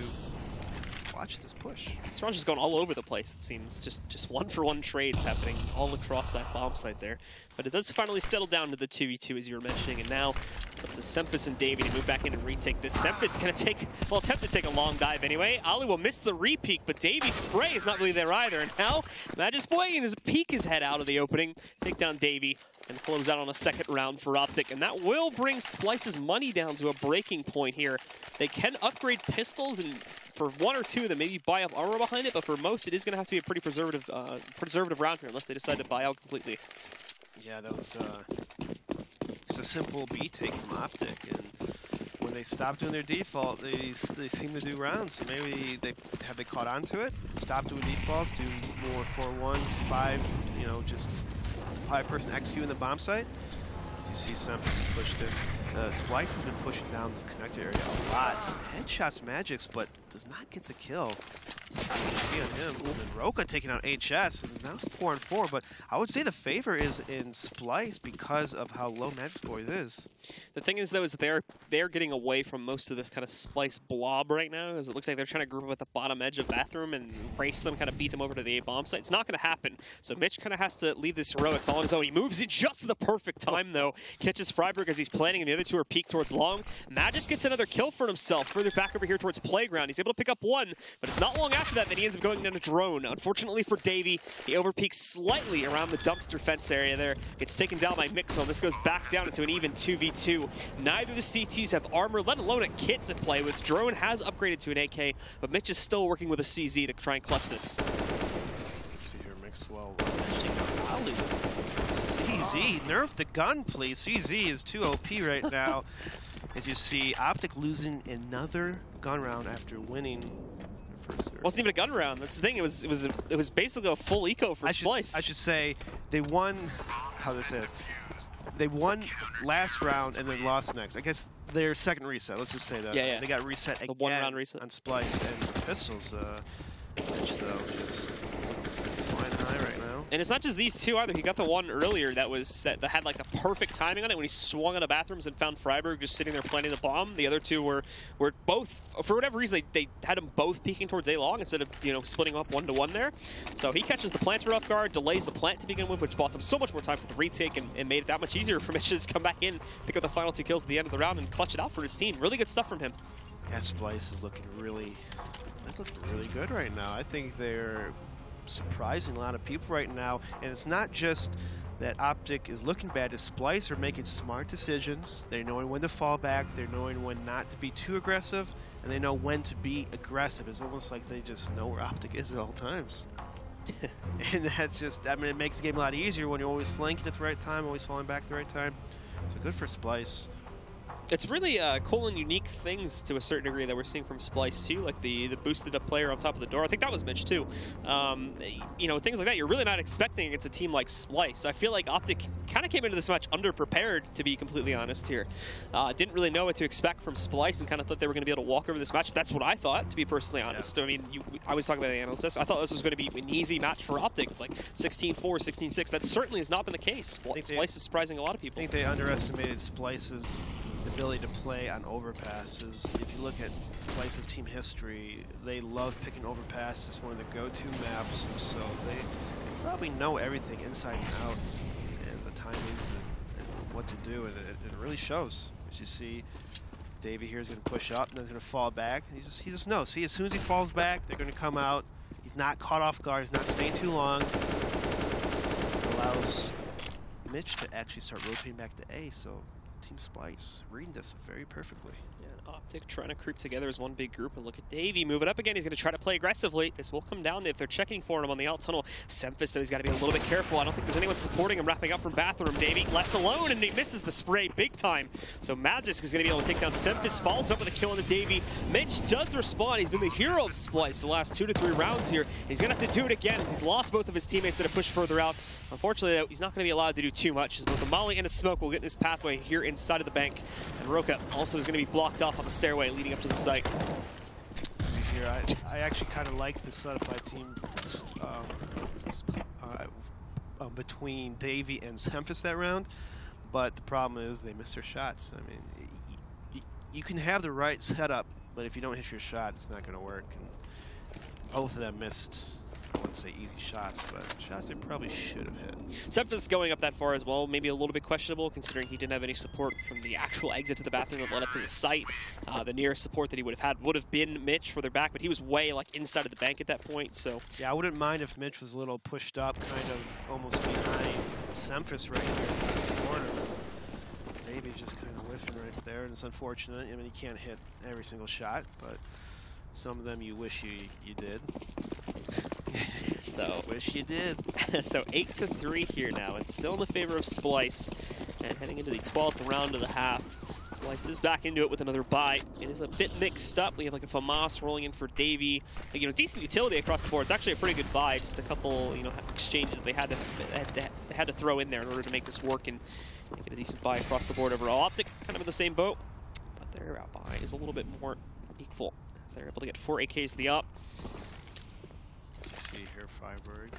watch this push. This round's just going all over the place, it seems. Just one-for-one trades happening all across that bomb site there. But it does finally settle down to the 2v2, as you were mentioning, and now it's up to Semphis and Davey to move back in and retake this. Semphis going to attempt to take a long dive anyway. Ali will miss the re-peek, but Davey's spray is not really there either. And now, Magic's boy can just peek his head out of the opening, take down Davey, and close out on a second round for OpTic. And that will bring Splyce's money down to a breaking point here. They can upgrade pistols, and for one or two of them, maybe buy up armor behind it, but for most, it is going to have to be a pretty preservative round here, unless they decide to buy out completely. Yeah, that was just a simple B take from OpTic, and when they stopped doing their default, they seem to do rounds. So maybe they caught on to it, stop doing defaults, do more 4-1s, 5, you know, just 5-person executing the bomb site. You see Semphis pushed in. Splyce has been pushing down this connector area a lot. Headshots Magic's, but does not get the kill. HP on him. And then Roka taking out HS. And now it's 4-on-4, but I would say the favor is in Splyce because of how low Magic's boys is. The thing is, though, is that they're getting away from most of this kind of Splyce blob right now, as it looks like they're trying to group up at the bottom edge of bathroom and race them, kind of beat them over to the A bomb site. It's not going to happen. So Mitch kind of has to leave this heroics all on his own. He moves it just at the perfect time, though. Catches Freiburg as he's planning, and the other two are peeked towards long. Magis gets another kill for himself, further back over here towards Playground. He's able to pick up one, but it's not long after that he ends up going down a drone. Unfortunately for Davey, he overpeaks slightly around the dumpster fence area there. Gets taken down by Mixwell. This goes back down into an even 2v2. Neither of the CTs have armor, let alone a kit to play with. Drone has upgraded to an AK, but Mitch is still working with a CZ to try and clutch this. Let's see here, Mixwell. CZ, nerf the gun, please. CZ is too OP right now. As you see, OpTic losing another gun round after winning. It wasn't even a gun round. That's the thing. It was basically a full eco for Splyce. I should say they won. How this is? They won last round and then lost next. I guess their second reset. Let's just say that. Yeah. They got reset again. The one-round reset on Splyce and pistols. Mitch though just flying high right now. And it's not just these two either. He got the one earlier that had like the perfect timing on it when he swung out of bathrooms and found Freiburg just sitting there planting the bomb. The other two were both, for whatever reason, they had them both peeking towards A long instead of, you know, splitting up 1-to-1 there. So he catches the planter off guard, delays the plant to begin with, which bought them so much more time for the retake and made it that much easier for Mitch to just come back in, pick up the final 2 kills at the end of the round and clutch it out for his team. Really good stuff from him. Yeah, Splyce is looking really good right now. I think they're surprising a lot of people right now, and it's not just that OpTic is looking bad. As Splyce are making smart decisions. They're knowing when to fall back, they're knowing when not to be too aggressive, and they know when to be aggressive. It's almost like they just know where OpTic is at all times. And that's just, I mean, it makes the game a lot easier when you're always flanking at the right time, always falling back at the right time. So good for Splyce. It's really cool and unique things to a certain degree that we're seeing from Splyce too, like the boosted up player on top of the door. I think that was Mitch too. You know, things like that you're really not expecting against a team like Splyce. I feel like OpTic kind of came into this match underprepared, to be completely honest here. Didn't really know what to expect from Splyce and kind of thought they were going to be able to walk over this match. That's what I thought, to be personally honest. Yeah. I mean, I was talking about the analyst. I thought this was going to be an easy match for OpTic, like 16-4, 16-6. That certainly has not been the case. Splyce is surprising a lot of people. I think they underestimated Splyce's ability to play on overpasses. If you look at Splyce's team history, they love picking Overpass as one of the go-to maps, so they probably know everything inside and out, and the timings and what to do, and it really shows. As you see, Davey here is going to push up, and then he's going to fall back. He just knows. See, as soon as he falls back, they're going to come out. He's not caught off guard. He's not staying too long. It allows Mitch to actually start rotating back to A, so Team Splyce reading this very perfectly. Yeah, OpTic trying to creep together as one big group, and look at Davey moving up again. He's going to try to play aggressively. This will come down to if they're checking for him on the out tunnel. Semphis, though, he's got to be a little bit careful. I don't think there's anyone supporting him wrapping up from bathroom. Davey left alone, and he misses the spray big time. So Magisk is going to be able to take down Semphis, follows up with a kill on the Davey. Mitch does respond. He's been the hero of Splyce the last 2 to 3 rounds here. He's going to have to do it again as he's lost both of his teammates that have pushed further out. Unfortunately, though, he's not going to be allowed to do too much, as both a molly and a smoke will get in his pathway here inside of the bank. And Roka also is going to be blocked off on the stairway leading up to the site. Here, I actually kind of like the solidified team between Davey and Semphis that round, but the problem is they miss their shots. I mean, you can have the right setup, but if you don't hit your shot, it's not going to work. And both of them missed, I wouldn't say easy shots, but shots they probably should have hit. Semphis going up that far as well, maybe a little bit questionable considering he didn't have any support from the actual exit to the bathroom that led up to the site. The nearest support that he would have had would have been Mitch further back, but he was way like inside of the bank at that point, so. Yeah, I wouldn't mind if Mitch was a little pushed up, kind of almost behind Semphis right here in this corner. Maybe just kind of whiffing right there, and it's unfortunate. I mean, he can't hit every single shot, but some of them you wish you did. So wish you did. So 8-3 here now, and still in the favor of Splyce, and heading into the 12th round of the half. Splyce is back into it with another bye. It is a bit mixed up. We have like a FAMAS rolling in for Davey. Like, you know, decent utility across the board. It's actually a pretty good buy. Just a couple, you know, exchanges that they had to throw in there in order to make this work and get a decent buy across the board overall. OpTic kind of in the same boat, but their buy is a little bit more equal as they're able to get 4 AKs to the up. As you see here, Freiburg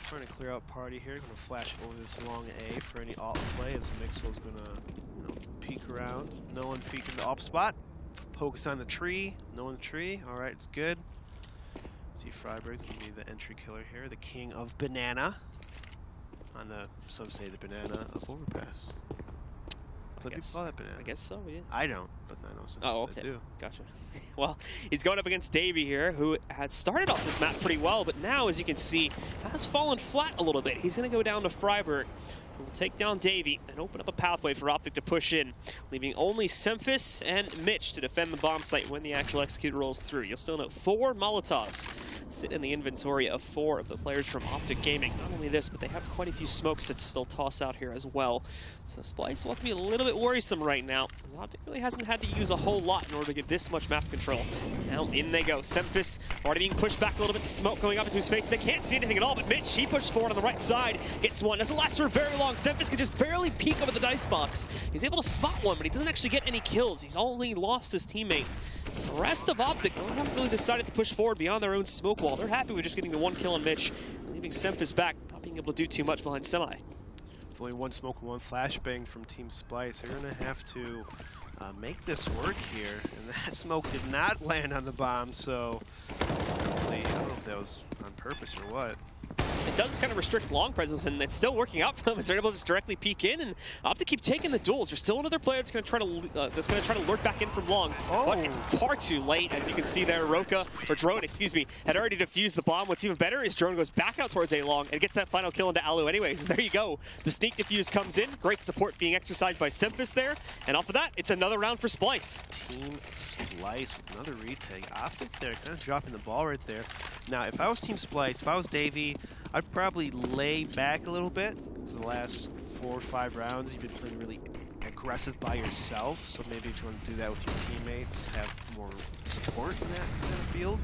trying to clear out party here. Going to flash over this long A for any alt play as Mixwell's going to, you know, peek around. No one peeking the op spot. Focus on the tree. No one in the tree. All right, it's good. See, Freiburg's going to be the entry killer here, the king of banana. On the, some say, the banana of Overpass. Some people call that banana. I guess so, yeah. I don't, but I know some people that do. Gotcha. Well, he's going up against Davey here, who had started off this map pretty well, but now, as you can see, has fallen flat a little bit. He's going to go down to Freiburg, who will take down Davey and open up a pathway for OpTic to push in, leaving only Semphis and Mitch to defend the bomb site when the actual execute rolls through. You'll still note 4 Molotovs sit in the inventory of 4 of the players from OpTic Gaming. Not only this, but they have quite a few smokes that still toss out here as well. So Splyce will have to be a little bit worrisome right now. OpTic really hasn't had to use a whole lot in order to get this much map control. Now in they go. Semphis already being pushed back a little bit. The smoke going up into his face. They can't see anything at all, but Mitch, he pushed forward on the right side. Gets one. Doesn't last for very long. Semphis can just barely peek over the dice box. He's able to spot one, but he doesn't actually get any kills. He's only lost his teammate. The rest of OpTic haven't really decided to push forward beyond their own smoke wall. They're happy with just getting the 1 kill on Mitch, leaving Semphis back, not being able to do too much behind Semi. With only 1 smoke and 1 flashbang from Team Splyce, they're going to have to make this work here. And that smoke did not land on the bomb, so I don't know if that was on purpose or what. It does kind of restrict long presence, and it's still working out for them as they're able to just directly peek in, and OpTic keep taking the duels. There's still another player that's going to try to lurk back in from long, but it's far too late. As you can see there, Drone, excuse me, had already defused the bomb. What's even better is Drone goes back out towards A long and gets that final kill into Alu anyways. There you go. The sneak defuse comes in. Great support being exercised by Semphis there, and off of that, it's another round for Splyce. Team Splyce with another retake. OpTic there, kind of dropping the ball right there. Now, if I was Team Splyce, if I was Davey, I'd probably lay back a little bit. For the last 4 or 5 rounds, you've been playing really aggressive by yourself. So maybe if you want to do that with your teammates, have more support in that kind of field.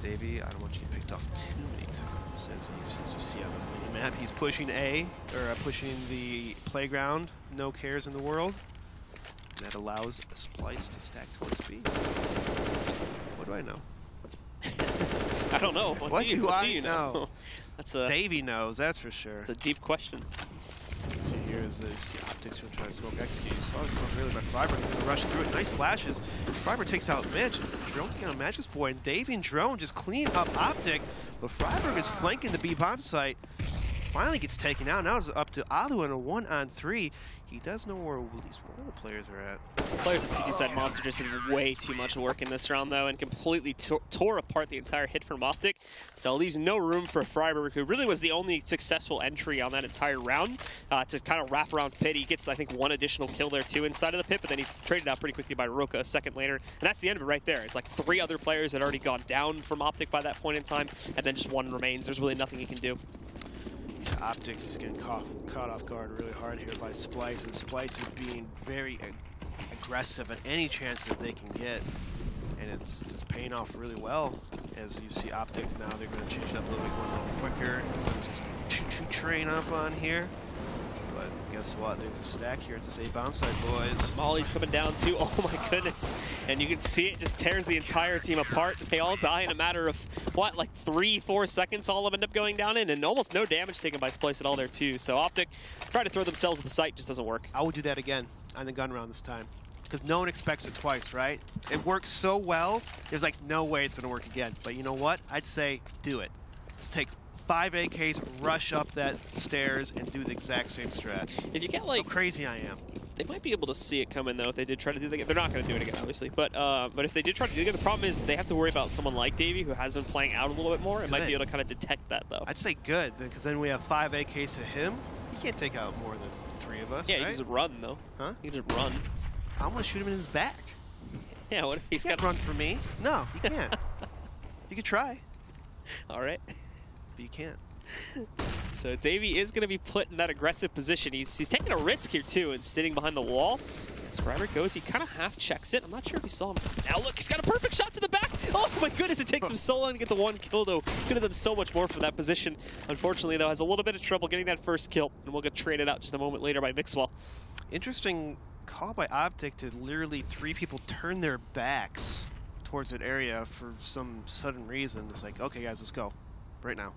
Davey, I don't want you to get picked off too many times. As you just see on the mini map, he's pushing A, or pushing the playground. No cares in the world. That allows Splyce to stack towards B. What do I know? I don't know. What do you know? That's a Davey knows, that's for sure. That's a deep question. So here is the OpTic's going to try to smoke execute. You saw this one really by Freiburg. He's going to rush through it. Nice flashes. Freiburg takes out Mitch. Drone can out Match's boy. And Davey and Drone just clean up OpTic. But Freiburg is flanking the B bomb site. Finally gets taken out. Now it's up to Alu in a 1-on-3. He does know where at least one of the players are at. Players at CT side Monster just did way too much work in this round, though, and completely tore apart the entire hit from OpTic. So it leaves no room for Freiburg, who really was the only successful entry on that entire round to kind of wrap around Pit. He gets, I think, 1 additional kill there, too, inside of the pit, but then he's traded out pretty quickly by Roka a second later. And that's the end of it right there. It's like 3 other players had already gone down from OpTic by that point in time, and then just 1 remains. There's really nothing he can do. OpTic is getting caught off guard really hard here by Splyce, and Splyce is being very aggressive at any chance that they can get, and it's just paying off really well. As you see OpTic now, they're going to change it up a little bit, going a little quicker, just choo-choo train up on here. But guess what? There's a stack here at this A bomb site, boys. Molly's coming down too. Oh my goodness. And you can see it just tears the entire team apart. They all die in a matter of, what, like 3-4 seconds all of them end up going down in, and almost no damage taken by Splyce at all there too. So OpTic try to throw themselves at the site, just doesn't work. I would do that again on the gun round this time. because no one expects it twice, right? It works so well, there's like no way it's going to work again. But you know what? I'd say do it. Just take 5 AKs, rush up that stairs, and do the exact same strat. If you get like... How crazy I am. They might be able to see it coming, though, if they did try to do it again. They're not going to do it again, obviously. But if they did try to do it again, the problem is they have to worry about someone like Davey, who has been playing out a little bit more, and might be able to kind of detect that, though. I'd say good, because then we have 5 AKs to him. He can't take out more than 3 of us, Yeah, right? you can just run, though. Huh? You can just run. I want to shoot him in his back. Yeah, what if he's got to run for me? No, you can't. You could try. All right. But you can't. So Davey is going to be put in that aggressive position. He's taking a risk here, too, and sitting behind the wall. As Freiburg goes, he kind of half checks it. I'm not sure if he saw him. Now look, he's got a perfect shot to the back. Oh my goodness, it takes him so long to get the 1 kill, though. Could have done so much more for that position. Unfortunately, though, has a little bit of trouble getting that first kill, and we'll get traded out just a moment later by Mixwell. Interesting call by OpTic to literally 3 people turn their backs towards that area for some sudden reason. It's like, okay, guys, let's go right now.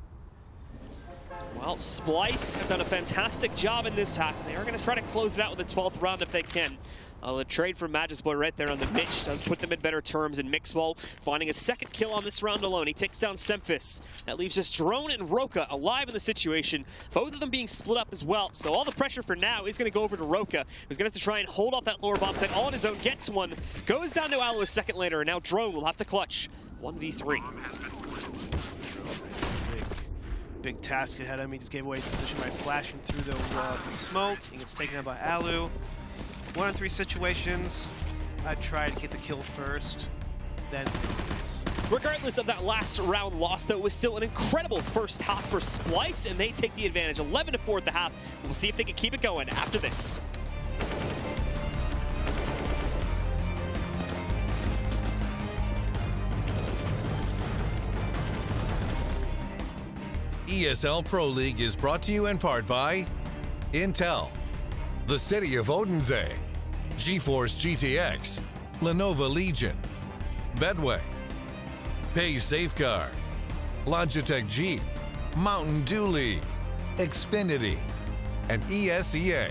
Well, Splyce have done a fantastic job in this half. They are going to try to close it out with the 12th round if they can. The trade from Magisboy right there on the Mitch does put them in better terms, and Mixwell finding a 2nd kill on this round alone. He takes down Semphis. That leaves just Drone and Roka alive in the situation, both of them being split up as well. So all the pressure for now is going to go over to Roka, who's going to have to try and hold off that lower bomb site all on his own, gets one, goes down to Alu a second later, and now Drone will have to clutch 1v3. Big task ahead of him. He just gave away his position by flashing through the smoke. He gets taken out by Alu. 1-on-3 situations. I'd try to get the kill first, then Regardless of that last round loss, though, it was still an incredible first half for Splyce, and they take the advantage 11-4 at the half. We'll see if they can keep it going after this. ESL Pro League is brought to you in part by Intel, the City of Odense, GeForce GTX, Lenovo Legion, Bedway, Pay Safeguard, Logitech Jeep, Mountain Dew League, Xfinity, and ESEA.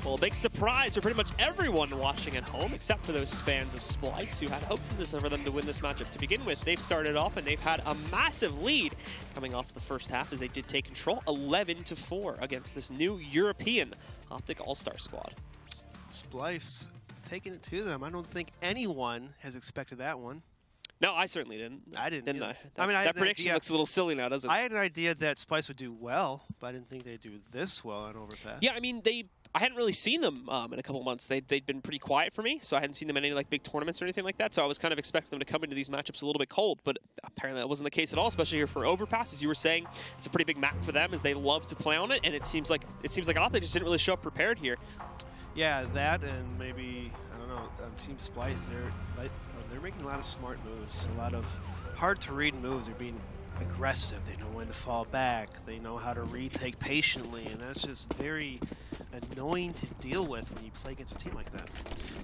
Well, a big surprise for pretty much everyone watching at home, except for those fans of Splyce who had hoped for them to win this matchup. To begin with, they've started off and they've had a massive lead coming off the first half as they did take control 11-4 against this new European OpTic All-Star squad. Splyce taking it to them. I don't think anyone has expected that one. No, I certainly didn't. I didn't I? That prediction looks a little silly now, doesn't it? I had an idea that Splyce would do well, but I didn't think they'd do this well on Overpass. Yeah, I mean, I hadn't really seen them in a couple months. They'd been pretty quiet for me, so I hadn't seen them in any like big tournaments or anything like that. So I was kind of expecting them to come into these matchups a little bit cold, but apparently that wasn't the case at all. Especially here for Overpass, as you were saying, it's a pretty big map for them as they love to play on it, and it seems like OpTic just didn't really show up prepared here. Yeah, that and maybe I don't know. Team Splyce, they're making a lot of smart moves, a lot of hard to read moves are being aggressive. They know when to fall back. They know how to retake patiently, and that's just very annoying to deal with when you play against a team like that.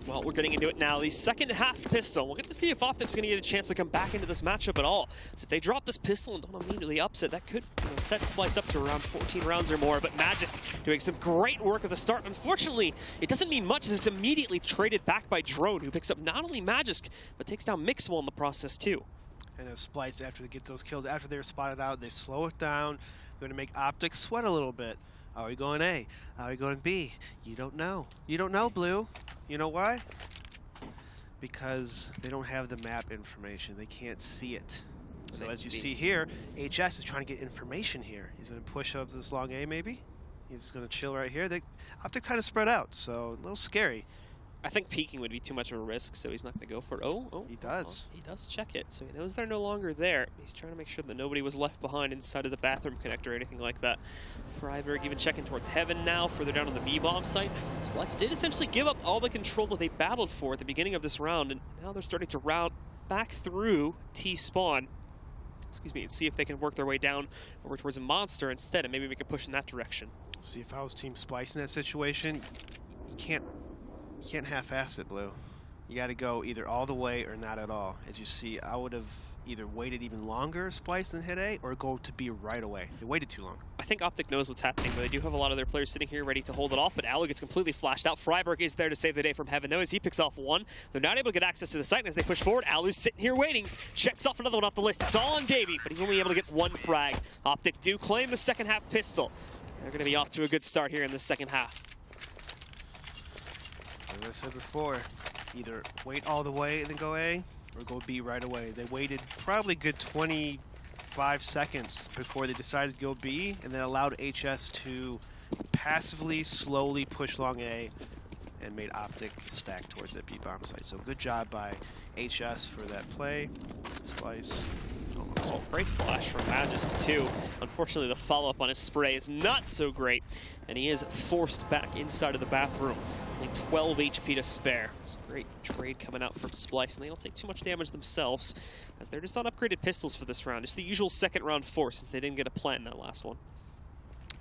Well, we're getting into it now. The second half pistol. We'll get to see if OpTic's going to get a chance to come back into this matchup at all. So if they drop this pistol and don't immediately upset, that could set Splyce up to around 14 rounds or more. But Magis doing some great work at the start. Unfortunately, it doesn't mean much as it's immediately traded back by Drone, who picks up not only Magisk, but takes down Mixwell in the process too. And as Splyce, after they get those kills, after they're spotted out, they slow it down. They're going to make OpTic sweat a little bit. Are we going A? Are we going B? You don't know. You don't know, Blue. You know why? Because they don't have the map information. They can't see it. So as you see here, HS is trying to get information here. He's going to push up this long A maybe. He's just going to chill right here. OpTic kind of spread out, so a little scary. I think peeking would be too much of a risk, so he's not going to go for it. Oh, he does. Well, he does check it, so he knows they're no longer there. He's trying to make sure that nobody was left behind inside of the bathroom connector or anything like that. Freiburg even checking towards Heaven now, further down on the B-bomb site. Splyce did essentially give up all the control that they battled for at the beginning of this round, and now they're starting to route back through T-spawn. Excuse me, and see if they can work their way down over towards a monster instead, and maybe we can push in that direction. See, if I was Team Splyce in that situation, you can't half-ass it, Blue. You got to go either all the way or not at all. As you see, I would have either waited even longer, Splyce, than hit A, or go to B right away. They waited too long. I think OpTic knows what's happening, but they do have a lot of their players sitting here ready to hold it off, but Alu gets completely flashed out. Freiburg is there to save the day from Heaven, though, as he picks off one. They're not able to get access to the site, and as they push forward, Alu's sitting here waiting. Checks off another one off the list. It's all on Davey, but he's only able to get one frag. OpTic do claim the second half pistol. They're going to be off to a good start here in the second half. As I said before, either wait all the way and then go A, or go B right away. They waited probably a good 25 seconds before they decided to go B, and then allowed HS to passively, slowly push long A, and made OpTic stack towards that B-bomb site. So good job by HS for that play. Splyce. Oh, great flash from Magisk too. Unfortunately, the follow-up on his spray is not so great, and he is forced back inside of the bathroom. Only 12 HP to spare. It's a great trade coming out from Splyce, and they don't take too much damage themselves, as they're just on upgraded pistols for this round. Just the usual second round force, since they didn't get a plant in that last one.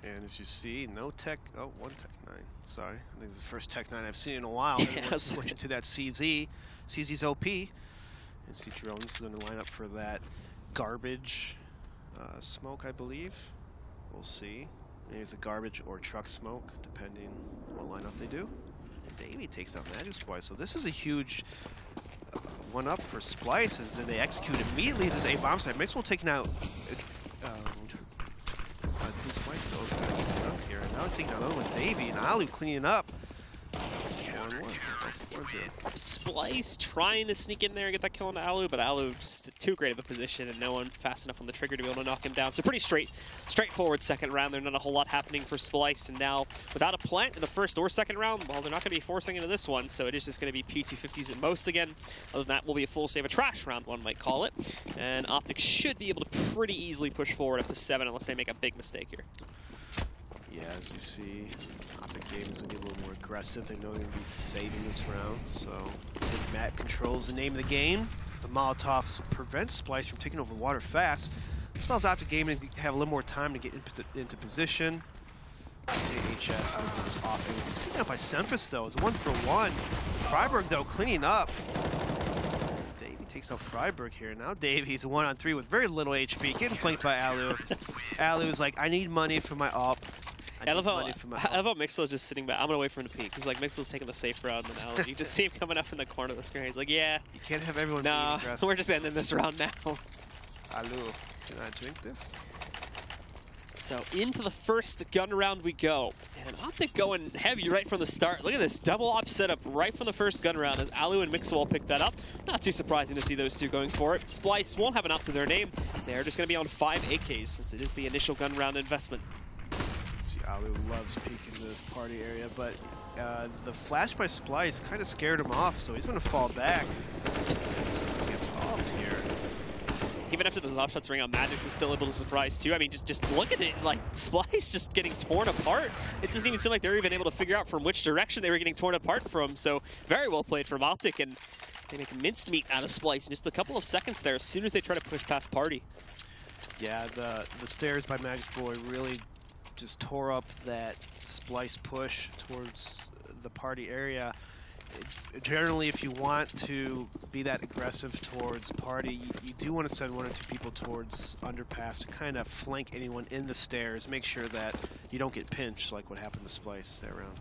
And as you see, no Tech, oh, one Tech 9. Sorry, I think it's the first Tech 9 I've seen in a while. Everyone's switching to that CZ. CZ's OP. And see Drone's going to line up for that garbage smoke, I believe. We'll see. Maybe it's a garbage or truck smoke, depending on what lineup they do. Davey takes out Magisk. So this is a huge one up for Splyce, as they execute immediately this A bomb site. Mixwell taking out Team Splyce though, up here. And now taking out another one, Davey, and Alu cleaning up. Splyce trying to sneak in there and get that kill on Alu, but Alu just too great of a position and no one fast enough on the trigger to be able to knock him down. So pretty straightforward second round. There's not a whole lot happening for Splyce, and now without a plant in the first or second round, well, they're not going to be forcing into this one, so it is just going to be P250s at most again. Other than that, will be a full save, a trash round, one might call it. And OpTic should be able to pretty easily push forward up to 7 unless they make a big mistake here. Yeah, as you see, OpTic game is going to be a little more aggressive. They know they're going to be saving this round, so Matt controls the name of the game. The Molotov prevents Splyce from taking over water fast. This allows OpTic game to have a little more time to get into position. See HS is off. He's cleaning up by Semphis, though. It's 1-for-1. Freiburg, though, cleaning up. Davey takes out Freiburg here. Now Davey's a 1-on-3 with very little HP, getting flanked by Alu. Alu's like, I need money for my op. I love how Mixwell's just sitting back. I'm going to wait for him to peek. He's like, Mixwell's taking the safe round, and Alu, you just see him coming up in the corner of the screen. He's like, yeah. You can't have everyone nah, being aggressive. We're just ending this round now. Alu, can I drink this? So into the first gun round we go. And OpTic going heavy right from the start. Look at this double op setup right from the first gun round as Alu and Mixwell pick that up. Not too surprising to see those two going for it. Splyce won't have an op to their name. They're just going to be on 5 AKs since it is the initial gun round investment. See, Alu loves peeking this party area, but the flash by Splyce kind of scared him off, so he's going to fall back. So he gets off here. Even after those offshots ring out, Magix is still able to surprise too. I mean, just look at it, like Splyce just getting torn apart. It doesn't even seem like they're even able to figure out from which direction they were getting torn apart from. So very well played from OpTic, and they make minced meat out of Splyce in just a couple of seconds there as soon as they try to push past party. Yeah, the stairs by Magic Boy really just tore up that Splyce push towards the party area. Generally, if you want to be that aggressive towards party, you do want to send 1 or 2 people towards Underpass to kind of flank anyone in the stairs. Make sure that you don't get pinched like what happened to Splyce that round.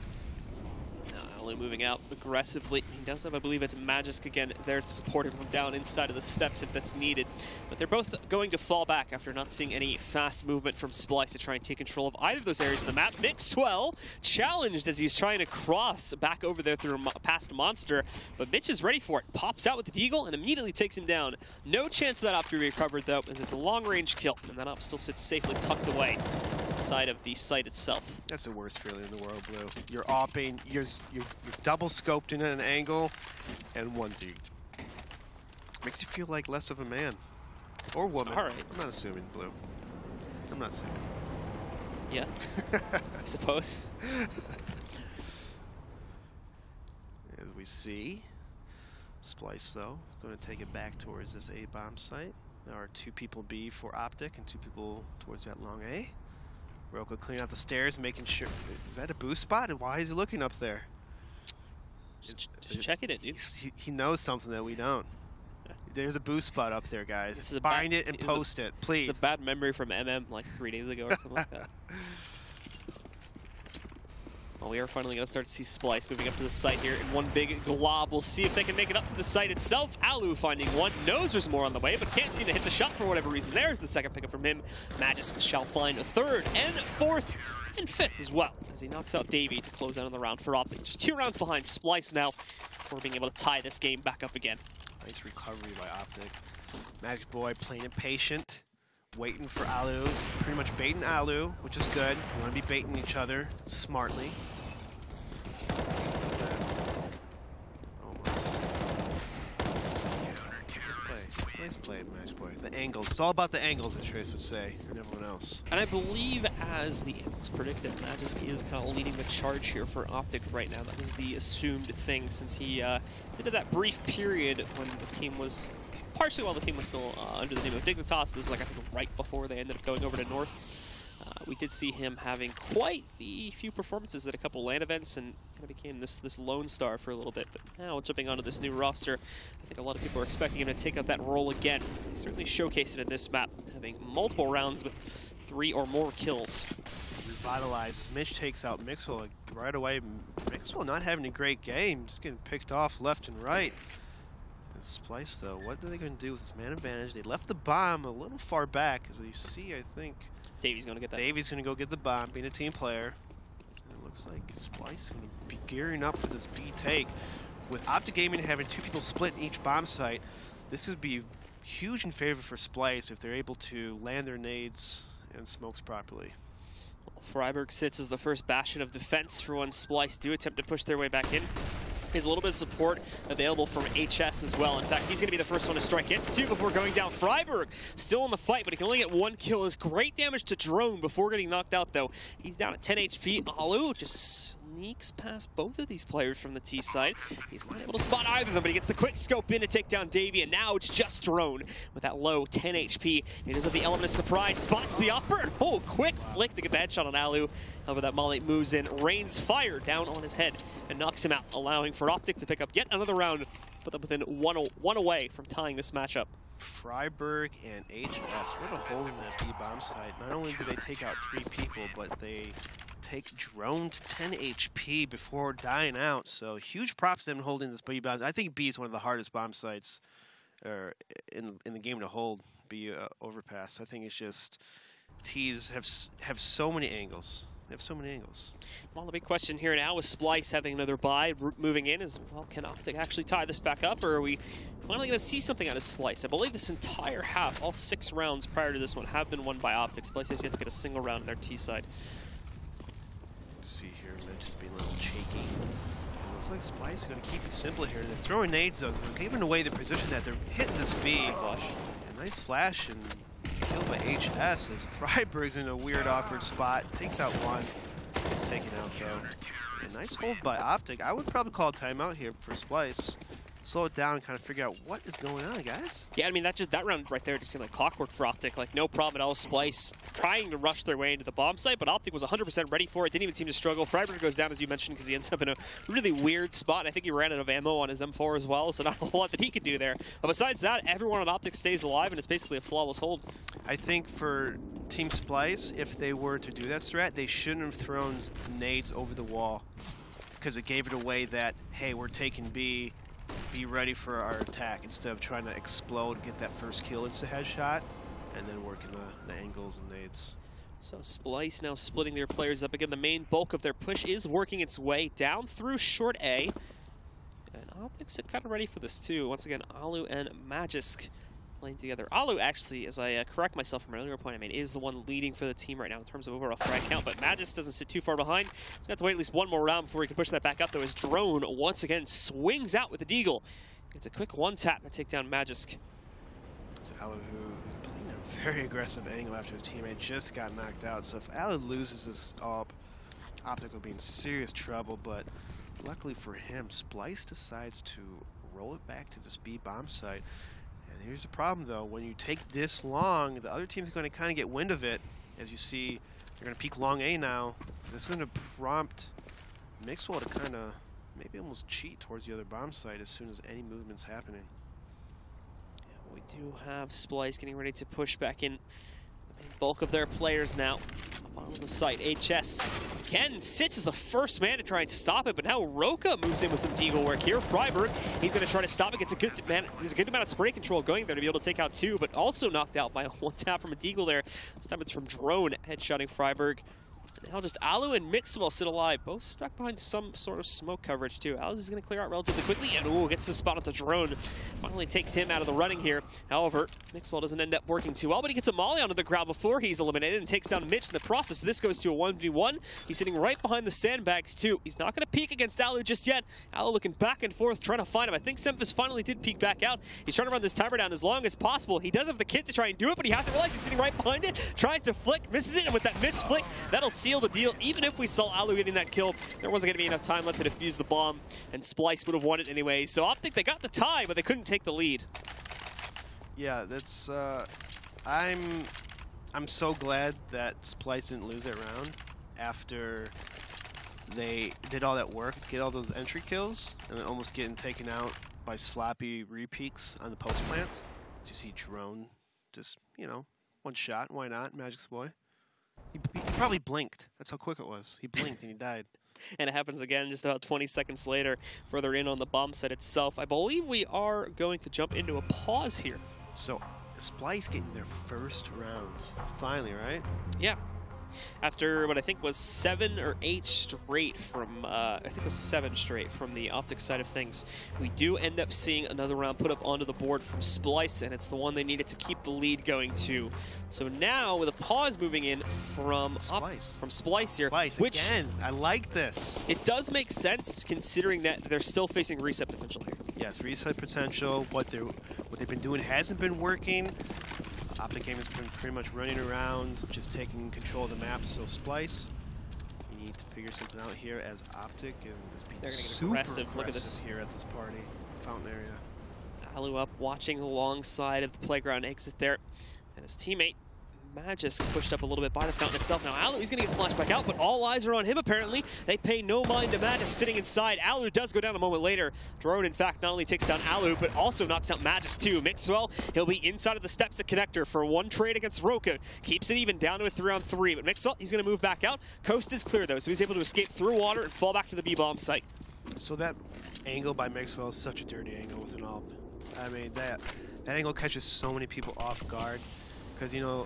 Alu moving out aggressively. He does have, I believe it's Magisk again there to support him from down inside of the steps if that's needed. But they're both going to fall back after not seeing any fast movement from Splyce to try and take control of either of those areas of the map. Mixwell challenged as he's trying to cross back over there through past Monster, but Mitch is ready for it. Pops out with the Deagle and immediately takes him down. No chance for that op to be recovered though, as it's a long-range kill, and that op still sits safely tucked away inside of the site itself. That's the worst feeling in the world, Blue. You're opping, you're double scoped in at an angle, and 1 deed. Makes you feel like less of a man. Or woman. All right. I'm not assuming, Blue. I'm not assuming. Yeah, I suppose. As we see, Splyce, though, going to take it back towards this A bomb site. There are 2 people B for OpTic and 2 people towards that long A. Roko cleaning out the stairs, making sure. Is that a boost spot? Why is he looking up there? Just checking it, dude. He knows something that we don't. Yeah. There's a boost spot up there, guys. This is Find it and post it, please. It's a bad memory from MM like 3 days ago or something like that. Well, we are finally going to start to see Splyce moving up to the site here in one big glob. We'll see if they can make it up to the site itself. Alu finding one, knows there's more on the way, but can't seem to hit the shot for whatever reason. There's the second pickup from him. Magisk shall find a 3rd and 4th and 5th as well, as he knocks out Davey to close out on the round for OpTic. Just 2 rounds behind Splyce now before being able to tie this game back up again. Nice recovery by OpTic. Magic Boy playing it patient, waiting for Alu. Pretty much baiting Alu, which is good. You want to be baiting each other smartly. Almost. Nice play, Magic Boy. The angles. It's all about the angles, as Trace would say, and everyone else. And I believe, as the analysts predicted, Magisk is kind of leading the charge here for OpTic right now. That was the assumed thing, since he did that brief period when the team was, partially while the team was still under the name of Dignitas, but it was like, I think, right before they ended up going over to North. We did see him having quite the few performances at a couple LAN events and kind of became this lone star for a little bit. But now jumping onto this new roster, I think a lot of people are expecting him to take up that role again. He certainly showcased it in this map, having multiple rounds with 3 or more kills. Revitalized. Mitch takes out Mixwell right away. Mixwell not having a great game, just getting picked off left and right. And Splyce, though, what are they going to do with this man advantage? They left the bomb a little far back, as you see, I think. Davey's going to get that. Davey's going to go get the bomb, being a team player. And it looks like Splyce is going to be gearing up for this B take. With OpTic Gaming having 2 people split in each bomb site, this would be huge in favor for Splyce if they're able to land their nades and smokes properly. Freiburg sits as the first bastion of defense for when Splyce do attempt to push their way back in. There's a little bit of support available from HS as well. In fact, he's going to be the first one to strike hits too before going down. Freiburg still in the fight, but he can only get 1 kill. It's great damage to Drone before getting knocked out, though. He's down at 10 HP. Alu just sneaks past both of these players from the T side. He's not able to spot either of them, but he gets the quick scope in to take down Davey, and now it's just Drone with that low 10 HP. It is of the element of surprise, spots the upper, and quick flick to get the headshot on Alu. However, that molly moves in, rains fire down on his head, and knocks him out, allowing for OpTic to pick up yet another round, put them within one away from tying this matchup. Freiburg and HS, what a hole in that B bomb site. Not only do they take out 3 people, but they take Drone to 10 HP before dying out. So huge props to them holding this B bomb. I think B is one of the hardest bomb sites in the game to hold. B Overpass. I think it's just T's have so many angles. They have so many angles. Well, the big question here now is Splyce having another bye, moving in is, well, can OpTic actually tie this back up, or are we finally going to see something out of Splyce? I believe this entire half, all 6 rounds prior to this one, have been won by OpTic. Splyce has yet to get a single round in their T side. Let's see here, Mitch just being a little cheeky. It looks like Splyce is going to keep it simple here. They're throwing nades, though. They're giving away the position that they're hitting this B. A nice flash and kill by HS as Freiburg's in a weird, awkward spot. Takes out 1. Gets taken out, though. A nice hold by OpTic. I would probably call a timeout here for Splyce. slow it down and kind of figure out what is going on, guys. Yeah, I mean, that round right there just seemed like clockwork for OpTic. Like, no problem at all. Splyce trying to rush their way into the bomb site, but OpTic was 100% ready for it. Didn't even seem to struggle. Freiburg goes down, as you mentioned, because he ends up in a really weird spot. I think he ran out of ammo on his M4 as well, so not a whole lot that he could do there. But besides that, everyone on OpTic stays alive, and it's basically a flawless hold. I think for Team Splyce, if they were to do that strat, they shouldn't have thrown nades over the wall, because it gave it away that, hey, we're taking B, be ready for our attack, instead of trying to explode, get that first kill insta headshot, and then working the angles and nades. So Splyce now splitting their players up. Again, the main bulk of their push is working its way down through short A. And OpTic's kind of ready for this too. Once again, Alu and Magisk playing together. Alu actually, as I correct myself from an earlier point I made, is the one leading for the team right now in terms of overall frag count, but Magisk doesn't sit too far behind. He's got to wait at least one more round before he can push that back up, though. His drone once again swings out with the deagle. It's a quick one-tap to take down Magisk. So Alu, who playing a very aggressive angle after his teammate just got knocked out, so if Alu loses this up, OpTic will be in serious trouble, but luckily for him, Splyce decides to roll it back to this B bomb site. And here's the problem, though. When you take this long, the other team's going to kind of get wind of it. As you see, they're going to peek long A now. This is going to prompt Mixwell to kind of maybe almost cheat towards the other bomb site as soon as any movement's happening. Yeah, we do have Splyce getting ready to push back in. The main bulk of their players now up on the site. HS again sits as the first man to try and stop it, but now Roka moves in with some deagle work here. Freiburg, he's going to try to stop it. Gets a good amount of spray control going there to be able to take out two, but also knocked out by a one tap from a deagle there. This time it's from Drone headshotting Freiburg. Now just Alu and Mixwell sit alive, both stuck behind some sort of smoke coverage too. Alu is going to clear out relatively quickly, and ooh, gets the spot on the drone. Finally takes him out of the running here. However, Mixwell doesn't end up working too well, but he gets a molly onto the ground before he's eliminated and takes down Mitch in the process. This goes to a 1v1. He's sitting right behind the sandbags too. He's not going to peek against Alu just yet. Alu looking back and forth, trying to find him. I think Semphis finally did peek back out. He's trying to run this timer down as long as possible. He does have the kit to try and do it, but he hasn't realized he's sitting right behind it. Tries to flick, misses it, and with that missed flick, that'll seal the deal. Even if we saw Alu getting that kill, there wasn't going to be enough time left to defuse the bomb, and Splyce would have won it anyway. So OpTic, they got the tie, but they couldn't take the lead. Yeah, that's I'm so glad that Splyce didn't lose that round after they did all that work, get all those entry kills, and then almost getting taken out by sloppy repeaks on the post plant. You see Drone just, you know, one shot, why not? Magic's boy. He probably blinked. That's how quick it was. He blinked and he died. And it happens again just about 20 seconds later, further in on the bomb set itself. I believe we are going to jump into a pause here. So, Splyce getting their first round. Finally, right? Yeah. After what I think was 7 or 8 straight from, I think it was 7 straight from the OpTic side of things, we do end up seeing another round put up onto the board from Splyce, and it's the one they needed to keep the lead going to. So now, with a pause moving in from Splyce here, Splyce, which again, I like this. It does make sense considering that they're still facing reset potential here. Yes, reset potential. What they've been doing hasn't been working. OpTic game has been pretty much running around, just taking control of the map. So Splyce, you need to figure something out here as OpTic and is being super aggressive. Look at this here at this party, fountain area. Alu up, watching alongside of the playground exit there, and his teammate Magisk pushed up a little bit by the fountain itself. Now Alu, he's going to get flashed back out, but all eyes are on him apparently. They pay no mind to Magisk sitting inside. Alu does go down a moment later. Drone, in fact, not only takes down Alu, but also knocks out Magisk too. Mixwell, he'll be inside of the steps at Connector for one trade against Roka. Keeps it even down to a 3-on-3, but Mixwell, he's going to move back out. Coast is clear though, so he's able to escape through water and fall back to the B-bomb site. So that angle by Mixwell is such a dirty angle with an AWP. I mean, that angle catches so many people off guard because, you know,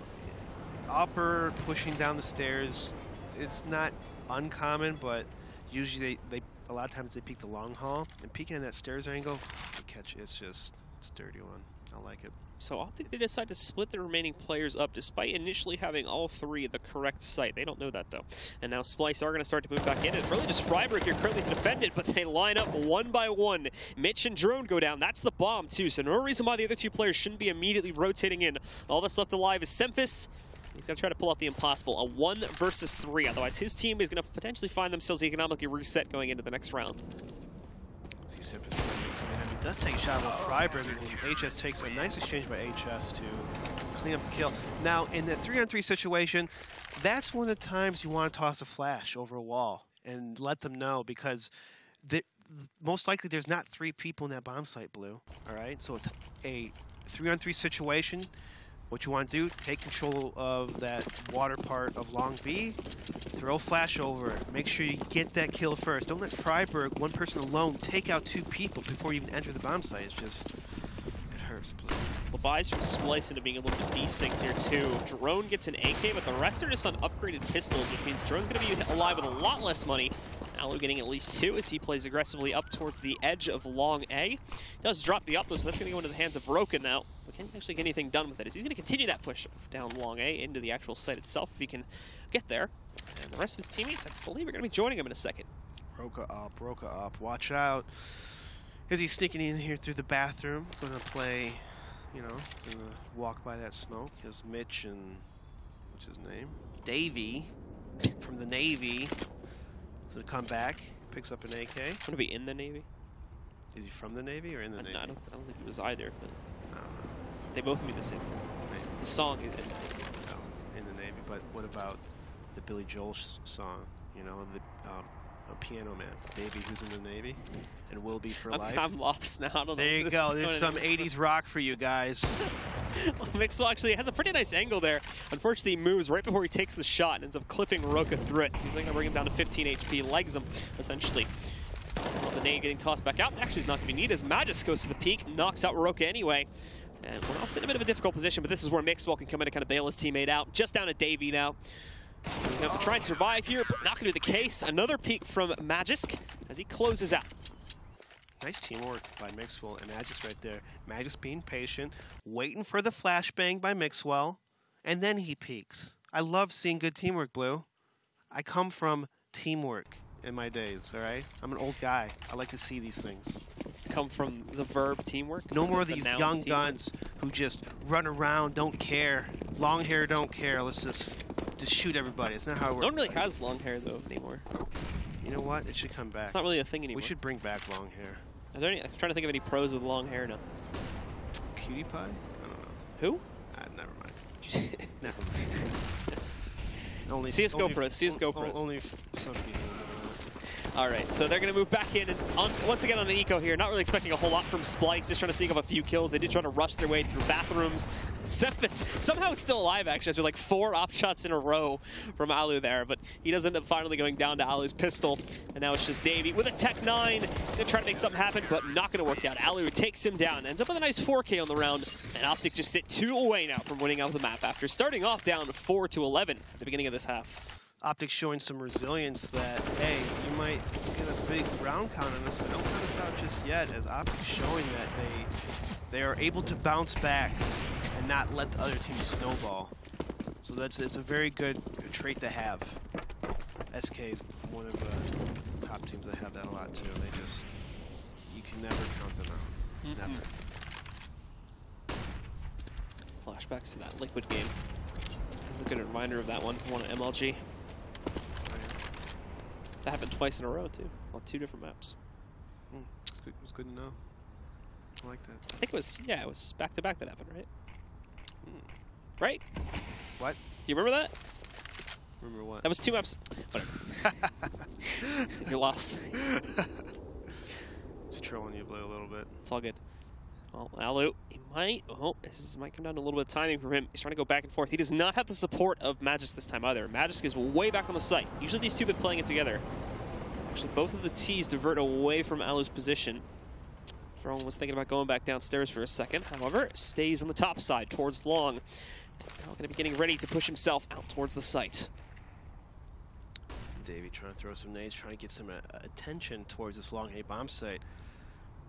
AWPer pushing down the stairs, it's not uncommon, but usually a lot of times they peek the long haul, and peeking in that stairs angle, they catch it. It's a dirty one. I like it. So OpTic, they decide to split the remaining players up despite initially having all three the correct site. They don't know that though. And now Splyce are going to start to move back in. It's really just Freiburg here currently to defend it, but they line up one by one. Mitch and Drone go down. That's the bomb too, so no reason why the other two players shouldn't be immediately rotating in. All that's left alive is Semphis. He's going to try to pull off the impossible, a 1 versus 3. Otherwise, his team is going to potentially find themselves economically reset going into the next round. See Simpson makes something happen. He does take a shot with Freiberg, and HS takes a nice exchange by HS to clean up the kill. Now, in that 3-on-3 situation, that's one of the times you want to toss a flash over a wall and let them know, because most likely there's not 3 people in that bomb site, Blue. All right, so it's a 3-on-3 situation. What you want to do, take control of that water part of Long B, throw flash over, make sure you get that kill first. Don't let Freiberg, one person alone, take out 2 people before you even enter the bomb site. It's just, it hurts. Well, buys from Splyce into being a little desynced here too. Drone gets an AK, but the rest are just on upgraded pistols, which means Drone's going to be alive with a lot less money. Alu getting at least 2 as he plays aggressively up towards the edge of Long A. Does drop the up though, so that's going to go into the hands of Roka now. We can't actually get anything done with it, as he's going to continue that push down Long A into the actual site itself if he can get there. And the rest of his teammates, I believe, are going to be joining him in a second. Roka up, watch out. Is he sneaking in here through the bathroom? Going to play, you know, going to walk by that smoke. Because Mitch and, what's his name? Davey from the Navy. So to come back, picks up an AK. Going to be in the Navy. Is he from the Navy or in the Navy? I don't think it was either, but they both mean the same thing. The song is in the Navy. No, in the Navy. But what about the Billy Joel song? You know, the Piano Man. Maybe who's in the Navy and will be for life. I'm lost now. I don't know. There you go. There's some 80s rock for you guys. Mixwell actually has a pretty nice angle there. Unfortunately, he moves right before he takes the shot and ends up clipping Roka through it. So he's going to bring him down to 15 HP, legs him, essentially. Well, the nade getting tossed back out. Actually, it's not going to be needed as Magis goes to the peak, knocks out Roka anyway. And we're also in a bit of a difficult position, but this is where Mixwell can come in and kind of bail his teammate out. Just down to Davey now. He's going to have to try and survive here, but not going to be the case. Another peek from Magisk as he closes out. Nice teamwork by Mixwell and Magis right there. Magis being patient, waiting for the flashbang by Mixwell, and then he peeks. I love seeing good teamwork, Blue. I come from teamwork in my days, all right? I'm an old guy. I like to see these things. Come from the verb teamwork? No more of these young guns who just run around, don't care. Long hair, don't care. Let's just shoot everybody. It's not how it works. No one really has long hair, though, anymore. You know what? It should come back. It's not really a thing anymore. We should bring back long hair. I'm trying to think of any pros with long hair now. Cutie Pie? I don't know. Who? Never mind. Never mind. Only CSGO pros. CSGO pros. Only some people. All right, so they're going to move back in. And once again on an eco here. Not really expecting a whole lot from Splyce. Just trying to sneak up a few kills. They did try to rush their way through bathrooms. Somehow it's still alive, actually, after like 4 op shots in a row from Alu there. But he does end up finally going down to Alu's pistol. And now it's just Davey with a Tech 9. Going to try to make something happen, but not going to work out. Alu takes him down. Ends up with a nice 4K on the round. And OpTic just sit 2 away now from winning out the map after starting off down 4-11 at the beginning of this half. OpTic showing some resilience that, hey, you might get a big round count on this, but don't count us out just yet, as OpTic showing that they are able to bounce back and not let the other team snowball. So it's a very good trait to have. SK is one of the top teams that have that a lot too. They just, you can never count them out. Never. Flashbacks to that Liquid game. That's a good reminder of that one on MLG. That happened twice in a row, too, on 2 different maps. It was good to know. I like that. I think it was, yeah, it was back-to-back that happened, right? Right? What? You remember that? Remember what? That was 2 maps. Whatever. You're lost. It's trolling you, Blue, a little bit. It's all good. Well, Alu, he might, might come down to a little bit of timing for him. He's trying to go back and forth. He does not have the support of Magis this time either. Magis is way back on the site. Usually these two have been playing it together. Actually, both of the T's divert away from Alu's position. Throne was thinking about going back downstairs for a second. However, stays on the top side towards Long. He's now going to be getting ready to push himself out towards the site. Davey trying to throw some nades, trying to get some attention towards this Long A bomb site.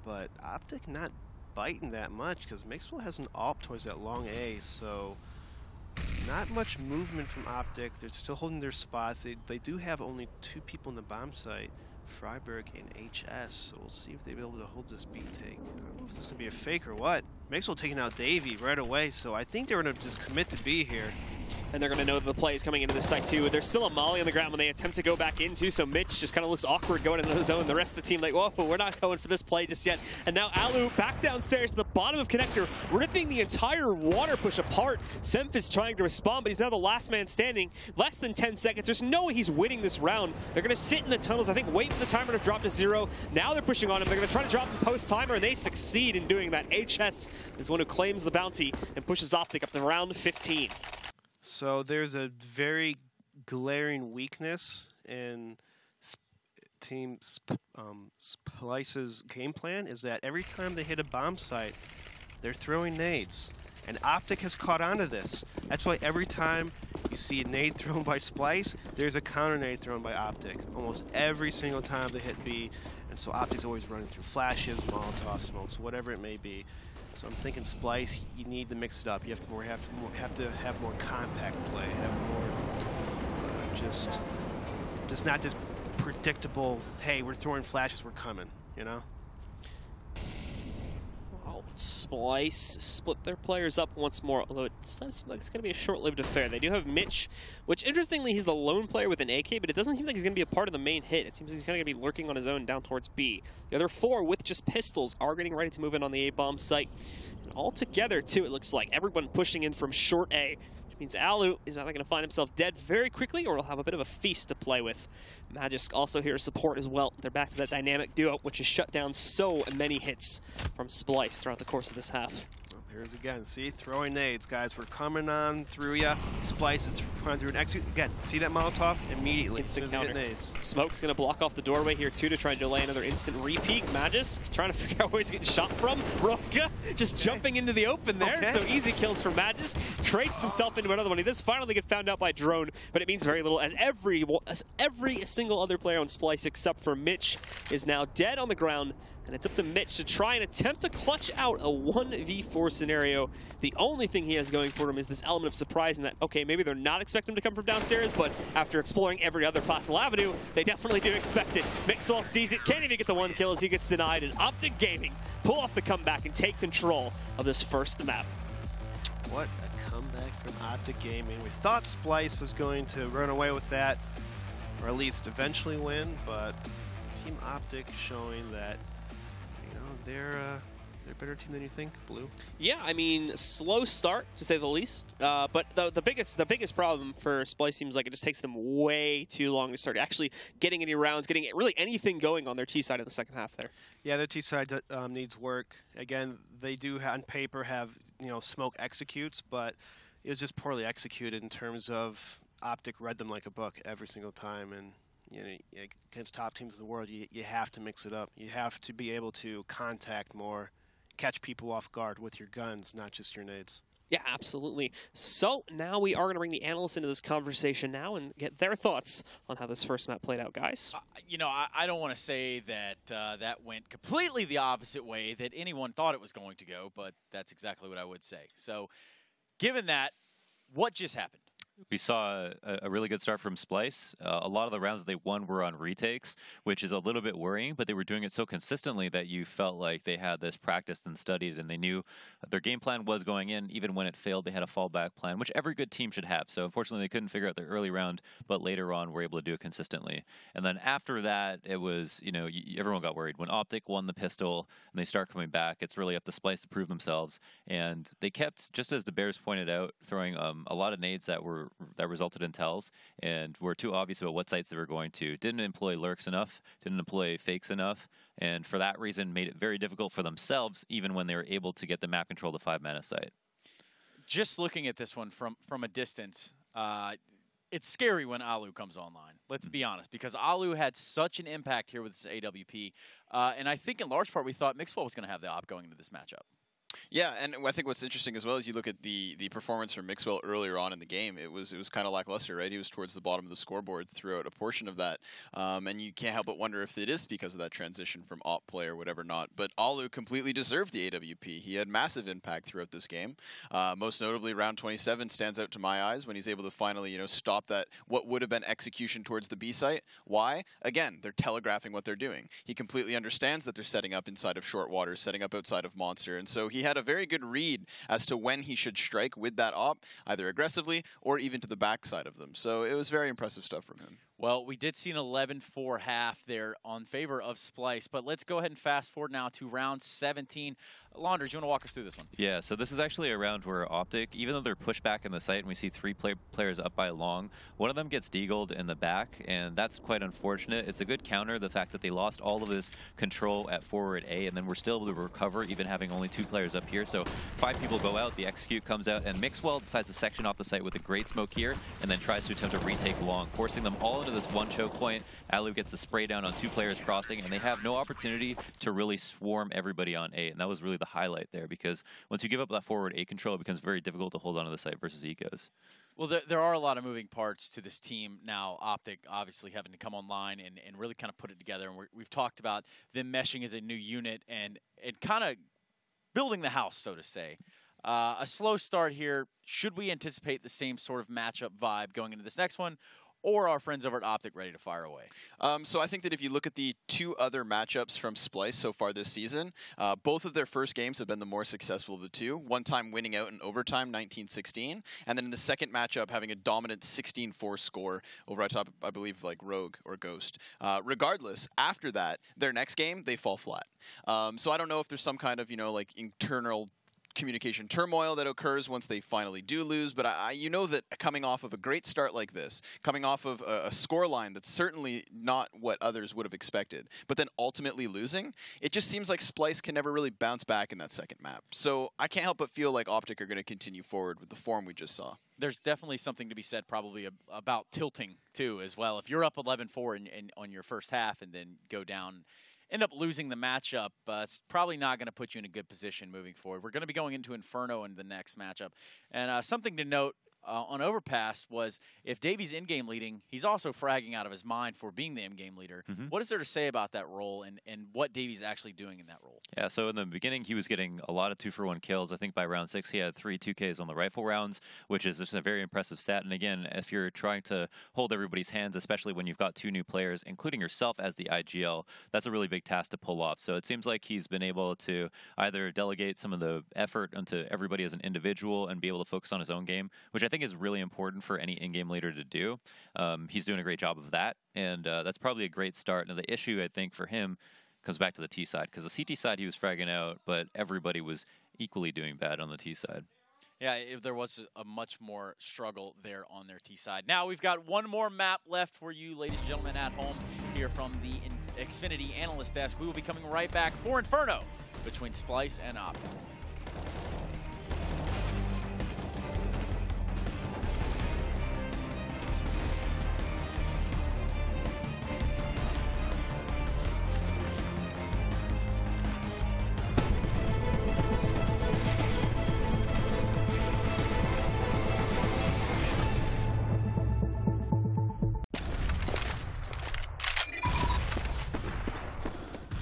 But OpTic not biting that much, because Mixwell has an AWP towards that Long A, so not much movement from OpTic. They're still holding their spots. They do have only 2 people in the bomb site, Freiberg and HS, so we'll see if they'll be able to hold this B take. I don't know if this is going to be a fake or what. Mixwell taking out Davey right away, so I think they're going to just commit to B here. And they're going to know that the play is coming into this site too. There's still a molly on the ground when they attempt to go back into, so Mitch just kind of looks awkward going into the zone. The rest of the team like, whoa, we're not going for this play just yet. And now Alu back downstairs to the bottom of connector, ripping the entire water push apart. Semph is trying to respond, but he's now the last man standing. Less than 10 seconds. There's no way he's winning this round. They're going to sit in the tunnels, I think, wait for the timer to drop to 0. Now they're pushing on him. They're going to try to drop the post timer, and they succeed in doing that. HS is the one who claims the bounty and pushes OpTic up to round 15. So there's a very glaring weakness in Team Splyce's game plan, is that every time they hit a bomb site, they're throwing nades. And OpTic has caught on to this. That's why every time you see a nade thrown by Splyce, there's a counter nade thrown by OpTic. Almost every single time they hit B. And so OpTic's always running through flashes, Molotov smokes, whatever it may be. So I'm thinking Splyce, you need to mix it up. You have to have more contact play, have more just not just predictable, hey, we're throwing flashes, we're coming, you know? Wow, Splyce split their players up once more, although it doesn't seem like it's going to be a short-lived affair. They do have Mitch, which interestingly, he's the lone player with an AK, but it doesn't seem like he's going to be a part of the main hit. It seems like he's kind of going to be lurking on his own down towards B. The other 4 with just pistols are getting ready to move in on the A-bomb site. And all together, too, it looks like everyone pushing in from short A, which means Alu is either going to find himself dead very quickly or he'll have a bit of a feast to play with. Magisk also here to support as well. They're back to that dynamic duo, which has shut down so many hits from Splyce throughout the course of this half. Well, here's again, see, throwing nades, guys. We're coming on through ya. Splyce is running through an execute. Again, see that Molotov? Immediately. Instant counter. Nades. Smoke's going to block off the doorway here, too, to try and delay another instant repeat. Magisk trying to figure out where he's getting shot from. Roka just jumping into the open there. Okay. So easy kills for Magisk. Traces himself into another one. He does finally get found out by drone, but it means very little as every single other player on Splyce except for Mitch is now dead on the ground. And it's up to Mitch to try and attempt to clutch out a 1v4 scenario. The only thing he has going for him is this element of surprise in that, okay, maybe they're not expecting him to come from downstairs, but after exploring every other possible avenue, they definitely do expect it. Mixwell sees it, can't even get the 1 kill as he gets denied, and OpTic Gaming pull off the comeback and take control of this first map. What a comeback from OpTic Gaming. We thought Splyce was going to run away with that, or at least eventually win, but Team OpTic showing that, you know, they're a better team than you think, Blue. Yeah, I mean, slow start, to say the least. But the biggest problem for Splyce seems like it just takes them way too long to start actually getting any rounds, getting really anything going on their T side in the second half there. Yeah, their T side needs work. Again, they do on paper have, you know, smoke executes, but it was just poorly executed in terms of OpTic read them like a book every single time. And you know, against top teams in the world, you have to mix it up. You have to be able to contact more, catch people off guard with your guns, not just your nades. Yeah, absolutely. So now we are going to bring the analysts into this conversation now and get their thoughts on how this first map played out, guys. You know, I don't want to say that that went completely the opposite way that anyone thought it was going to go, but that's exactly what I would say. So given that, what just happened? We saw a really good start from Splyce. A lot of the rounds that they won were on retakes, which is a little bit worrying, but they were doing it so consistently that you felt like they had this practiced and studied, and they knew their game plan was going in. Even when it failed, they had a fallback plan, which every good team should have. So unfortunately, they couldn't figure out the early round, but later on were able to do it consistently. And then after that, it was, you know, everyone got worried. When OpTic won the pistol and they start coming back, it's really up to Splyce to prove themselves. And they kept, just as the Bears pointed out, throwing a lot of nades that resulted in tells and were too obvious about what sites they were going to. Didn't employ lurks enough, didn't employ fakes enough, and for that reason made it very difficult for themselves even when they were able to get the map control to 5-mana site. Just looking at this one from a distance, it's scary when Alu comes online. Let's be honest, because Alu had such an impact here with this AWP, and I think in large part we thought Mixwell was going to have the op going into this matchup. Yeah, and I think what's interesting as well is you look at the performance from Mixwell earlier on in the game. It was kind of lackluster, right? He was towards the bottom of the scoreboard throughout a portion of that, and you can't help but wonder if it is because of that transition from op play or whatever not. But Alu completely deserved the AWP. He had massive impact throughout this game. Most notably, round 27 stands out to my eyes when he's able to finally, you know, stop that what would have been execution towards the B site. Why? Again, they're telegraphing what they're doing. He completely understands that they're setting up inside of short water, setting up outside of monster, and so he he had a very good read as to when he should strike with that op, either aggressively or even to the backside of them. So it was very impressive stuff from him. Well, we did see an 11-4 half there on favor of Splyce, but let's go ahead and fast forward now to round 17. Launders, you want to walk us through this one? Yeah, so this is actually a round where OpTic, even though they're pushed back in the site and we see three players up by long, one of them gets deagled in the back, and that's quite unfortunate. It's a good counter, the fact that they lost all of this control at forward A, and then we're still able to recover, even having only 2 players up here. So 5 people go out, the execute comes out, and Mixwell decides to section off the site with a great smoke here, and then tries to attempt to retake long, forcing them all into this one choke point. Alu gets the spray down on 2 players crossing, and they have no opportunity to really swarm everybody on A, and that was really the highlight there, because once you give up that forward A control, it becomes very difficult to hold onto the site versus Ecos. Well, there are a lot of moving parts to this team now. OpTic obviously having to come online and really kind of put it together, and we've talked about them meshing as a new unit and kind of building the house, so to say. A slow start here. Should we anticipate the same sort of matchup vibe going into this next one? Or our friends over at OpTic ready to fire away? So I think that if you look at the 2 other matchups from Splyce so far this season, both of their first games have been the more successful of the 2. One time winning out in overtime, 19-16, and then in the second matchup having a dominant 16-4 score over on top, I believe, like Rogue or Ghost. Regardless, after that, their next game, they fall flat. So I don't know if there's some kind of, like internal communication turmoil that occurs once they finally do lose, but you know that coming off of a great start like this, coming off of a score line that's certainly not what others would have expected, but then ultimately losing, it just seems like Splyce can never really bounce back in that second map. So I can't help but feel like OpTic are going to continue forward with the form we just saw. There's definitely something to be said probably about tilting, too, as well. If you're up 11-4 on your first half and then go down, end up losing the matchup, it's probably not going to put you in a good position moving forward. We're going to be going into Inferno in the next matchup. And something to note on Overpass was if Davy's in-game leading, he's also fragging out of his mind for being the in-game leader. What is there to say about that role and what Davy's actually doing in that role? Yeah, so in the beginning, he was getting a lot of 2-for-1 kills. I think by round 6, he had 3 2Ks on the rifle rounds, which is just a very impressive stat. And again, if you're trying to hold everybody's hands, especially when you've got 2 new players, including yourself as the IGL, that's a really big task to pull off. So it seems like he's been able to either delegate some of the effort onto everybody as an individual and be able to focus on his own game, which I think is really important for any in-game leader to do. He's doing a great job of that, and that's probably a great start. Now, the issue, I think, for him comes back to the T side, because the CT side he was fragging out, but everybody was equally doing bad on the T side. Yeah, there was a much more struggle there on their T side. Now we've got one more map left for you, ladies and gentlemen, at home here from the Xfinity Analyst Desk. We will be coming right back for Inferno between Splyce and OpTic.